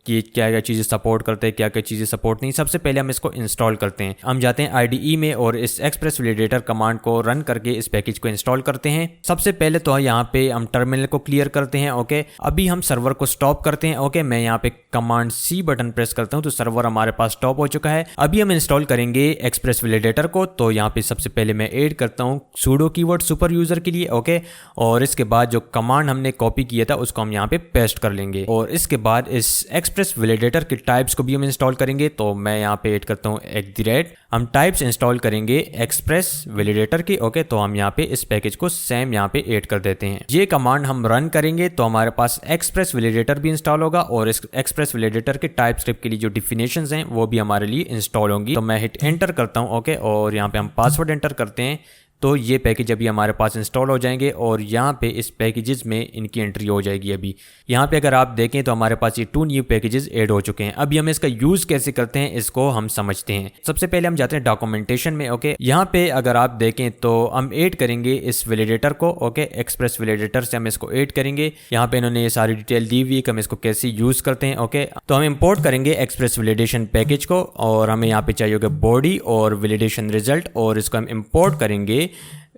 कि क्या क्या चीज़ें सपोर्ट करते हैं, क्या क्या चीज़ें सपोर्ट नहीं। सबसे पहले हम इसको इंस्टॉल करते हैं। हम जाते हैं IDE में और इस एक्सप्रेस वैलिडेटर कमांड को रन करके इस पैकेज को इंस्टॉल करते हैं। सबसे पहले तो यहाँ पे हम टर्मिनल को क्लियर करते हैं ओके। अभी हम सर्वर को स्टॉप करते हैं ओके। मैं यहाँ पे कमांड C बटन प्रेस करता हूँ तो सर्वर हमारे पास स्टॉप हो चुका है। अभी हम इंस्टॉल करेंगे एक्सप्रेस वैलिडेटर को। तो यहाँ पे सबसे पहले मैं ऐड करता हूँ सूडो कीवर्ड सुपर यूजर के लिए ओके, और इसके बाद जो कमांड हमने कॉपी किया था उसको हम यहाँ पे पेस्ट कर लेंगे और इसके बाद इस एक्सप्रेस वैलिडेटर के टाइप्स को भी हम इंस्टॉल करेंगे। तो मैं यहाँ पे ऐड करता हूँ @ हम टाइप्स इंस्टॉल करेंगे एक्सप्रेस वैलिडेटर की ओके। तो हम यहाँ पे इस पैकेज को सेम यहाँ पे ऐड कर देते हैं। ये कमांड हम रन करेंगे तो हमारे पास एक्सप्रेस वैलिडेटर भी इंस्टॉल होगा और इस एक्सप्रेस वैलिडेटर के टाइप स्क्रिप्ट के लिए जो डिफिनेशंस हैं वो भी हमारे लिए इंस्टॉल होंगी। तो मैं हिट एंटर करता हूँ ओके और यहाँ पे हम पासवर्ड एंटर करते हैं। तो ये पैकेज अभी हमारे पास इंस्टॉल हो जाएंगे और यहाँ पे इस पैकेजेस में इनकी एंट्री हो जाएगी। अभी यहाँ पे अगर आप देखें तो हमारे पास ये 2 न्यू पैकेजेस ऐड हो चुके हैं। अभी हम इसका यूज कैसे करते हैं इसको हम समझते हैं। सबसे पहले हम जाते हैं डॉक्यूमेंटेशन में। ओके, यहाँ पे अगर आप देखें तो हम ऐड करेंगे इस वैलिडेटर को। ओके, एक्सप्रेस वैलिडेटर से हम इसको ऐड करेंगे। यहाँ पे इन्होंने ये सारी डिटेल दी हुई है कि हम इसको कैसे यूज करते हैं। ओके, तो हम इंपोर्ट करेंगे एक्सप्रेस वैलिडेशन पैकेज को और हमें यहाँ पे चाहिए होगा बॉडी और वैलिडेशन रिजल्ट, और इसको हम इंपोर्ट करेंगे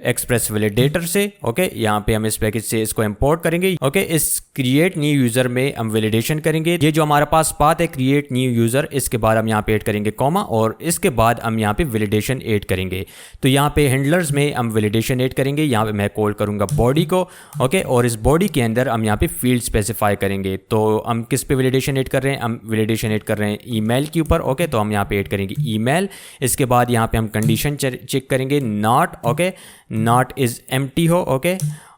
एक्सप्रेस वैलिडेटर से। ओके, यहाँ पे हम इस पैकेज से इसको इंपोर्ट करेंगे। ओके, इस क्रिएट न्यू यूजर में हम वैलिडेशन करेंगे। ये जो हमारे पास पाथ है क्रिएट न्यू यूजर, इसके बाद हम यहाँ पे ऐड करेंगे कॉमा और इसके बाद हम यहाँ पे वैलिडेशन ऐड करेंगे। तो यहाँ पे हैंडलर्स में हम वैलिडेशन ऐड करेंगे। यहाँ पे मैं कॉल करूंगा बॉडी को। ओके, और इस बॉडी के अंदर हम यहाँ पे फील्ड स्पेसिफाई करेंगे। तो हम किस पे वैलिडेशन ऐड कर रहे हैं? हम वैलिडेशन ऐड कर रहे हैं ईमेल के ऊपर। ओके, तो हम यहाँ पे ऐड करेंगे ईमेल। इसके बाद यहाँ पे हम कंडीशन चेक करेंगे not. Okay, not is empty हो। ओके,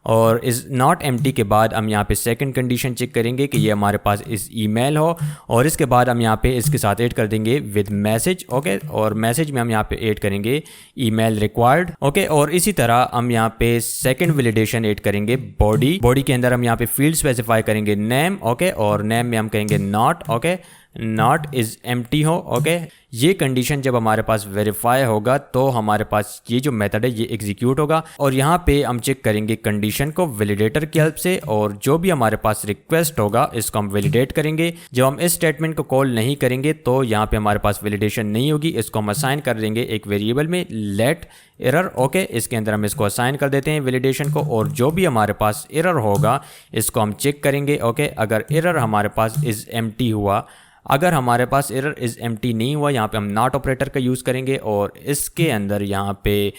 और इज नॉट एम्प्टी के बाद हम यहाँ पे सेकंड कंडीशन चेक करेंगे कि ये हमारे पास इस ईमेल हो, और इसके बाद हम यहाँ पे इसके साथ ऐड कर देंगे विद मैसेज। ओके, और मैसेज में हम यहाँ पे ऐड करेंगे ईमेल रिक्वायर्ड। ओके, और इसी तरह हम यहाँ पे सेकंड वैलिडेशन ऐड करेंगे बॉडी। बॉडी के अंदर हम यहाँ पे फील्ड स्पेसिफाई करेंगे नेम। ओके, और नेम में हम कहेंगे not. Okay, not is empty हो। ओके, ये कंडीशन जब हमारे पास वेरीफाई होगा तो हमारे पास ये जो मेथड है ये एग्जीक्यूट होगा, और यहाँ पे हम चेक करेंगे कंडीशन को वैलिडेटर की हेल्प से, और जो भी हमारे पास रिक्वेस्ट होगा इसको हम वैलिडेट करेंगे। जब हम इस स्टेटमेंट को कॉल नहीं करेंगे तो यहाँ पे हमारे पास वैलिडेशन नहीं होगी। इसको हम असाइन कर देंगे एक वेरिएबल में लेट एरर। ओके, इसके अंदर हम इसको असाइन कर देते हैं वैलिडेशन को, और जो भी हमारे पास एरर होगा इसको हम चेक करेंगे। ओके, अगर एरर हमारे पास इज एम्प्टी हुआ, अगर हमारे पास एरर इज एम्प्टी नहीं हुआ, यहाँ पे हम नॉट ऑपरेटर का यूज़ करेंगे और इसके अंदर यहाँ पे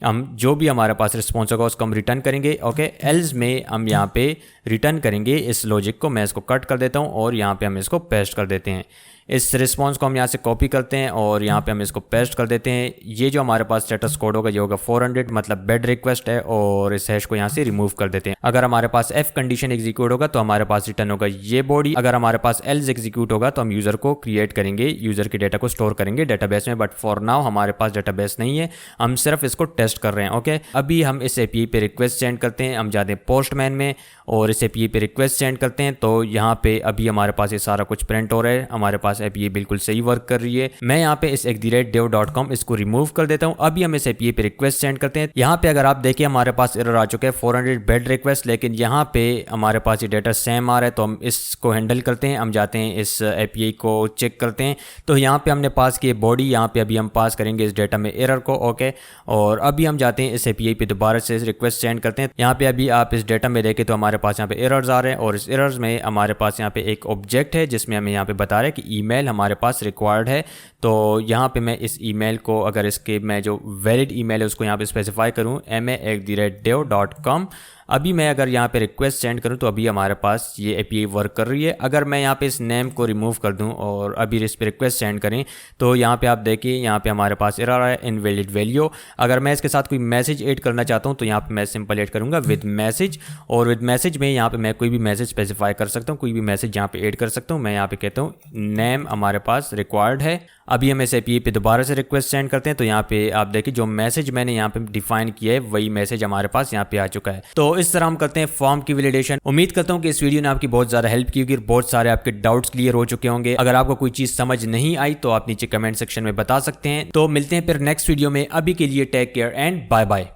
हम जो भी हमारे पास रिस्पॉन्स होगा उसको हम रिटर्न करेंगे। ओके, एल्स में हम यहाँ पे रिटर्न करेंगे इस लॉजिक को। मैं इसको कट कर देता हूँ और यहाँ पे हम इसको पेस्ट कर देते हैं। इस रिस्पॉन्स को हम यहाँ से कॉपी करते हैं और यहाँ पे हम इसको पेस्ट कर देते हैं। ये जो हमारे पास स्टेटस कोड होगा ये होगा 400, मतलब बेड रिक्वेस्ट है, और इस हैश को यहाँ से रिमूव कर देते हैं। अगर हमारे पास एफ कंडीशन एग्जीक्यूट होगा तो हमारे पास रिटर्न होगा ये बॉडी। अगर हमारे पास एल्स एग्जीक्यूट होगा तो हम यूजर को क्रिएट करेंगे, यूजर के डेटा को स्टोर करेंगे डेटाबेस में, बट फॉर नाउ हमारे पास डेटाबेस नहीं है, हम सिर्फ इसको टेस्ट कर रहे हैं। ओके, अभी हम इस एपीआई पे रिक्वेस्ट सेंड करते हैं। हम जाते हैं पोस्टमैन में और इस एपीआई पे रिक्वेस्ट सेंड करते हैं। तो यहाँ पे अभी हमारे पास ये सारा कुछ प्रिंट हो रहा है, हमारे पास एपीआई बिल्कुल सही वर्क कर रही है। मैं यहाँ पे इस @dev.com इसको रिमूव कर देता हूँ। अभी हम इस एपीआई पे रिक्वेस्ट सेंड करते हैं। यहाँ पे अगर आप देखिए हमारे पास एरर आ चुका है 400 बेड रिक्वेस्ट, लेकिन यहाँ पे हमारे पास ये डेटा सेम आ रहा है, तो हम इसको हैंडल करते हैं। हम जाते हैं इस एपीआई को चेक करते हैं। तो यहाँ पे हमने पास किए बॉडी, यहाँ पे अभी हम पास करेंगे इस डेटा में एरर को। ओके, और अभी हम जाते हैं इस एपीआई पे दोबारा से रिक्वेस्ट सेंड करते हैं। यहाँ पे अभी आप इस डेटा में देखें तो हमारे पास यहाँ पे एरर्स आ रहे हैं, और इस एरर्स में हमारे पास यहाँ पे एक ऑब्जेक्ट है जिसमें हमें यहाँ पे बता रहा है कि ईमेल हमारे पास रिक्वायर्ड है। तो यहाँ पे मैं इस ईमेल को, अगर इसके मैं जो वैलिड ईमेल है उसको यहाँ पे स्पेसिफाई करूँ ma@dev.com। अभी मैं अगर यहाँ पे रिक्वेस्ट सेंड करूँ तो अभी हमारे पास ये एपीआई वर्क कर रही है। अगर मैं यहाँ पे इस नेम को रिमूव कर दूँ और अभी इस पे रिक्वेस्ट सेंड करें तो यहाँ पे आप देखिए यहाँ पे हमारे पास एरर है इनवैलिड वैल्यू। अगर मैं इसके साथ कोई मैसेज ऐड करना चाहता हूँ तो यहाँ पे मैं सिंपल ऐड करूँगा विद मैसेज, और विद मैसेज में यहाँ पे मैं कोई भी मैसेज स्पेसिफाई कर सकता हूँ, कोई भी मैसेज यहाँ पे ऐड कर सकता हूँ। मैं यहाँ पे कहता हूँ नेम हमारे पास रिक्वायर्ड है। अभी हम इस एपीआई पे दोबारा से रिक्वेस्ट सेंड करते हैं। तो यहाँ पे आप देखिए जो मैसेज मैंने यहाँ पे डिफाइन किया है वही मैसेज हमारे पास यहाँ पे आ चुका है। तो इस तरह हम करते हैं फॉर्म की वैलिडेशन। उम्मीद करता हूँ कि इस वीडियो ने आपकी बहुत ज़्यादा हेल्प की होगी, बहुत सारे आपके डाउट्स क्लियर हो चुके होंगे। अगर आपको कोई चीज़ समझ नहीं आई तो आप नीचे कमेंट सेक्शन में बता सकते हैं। तो मिलते हैं फिर नेक्स्ट वीडियो में। अभी के लिए take care and bye bye.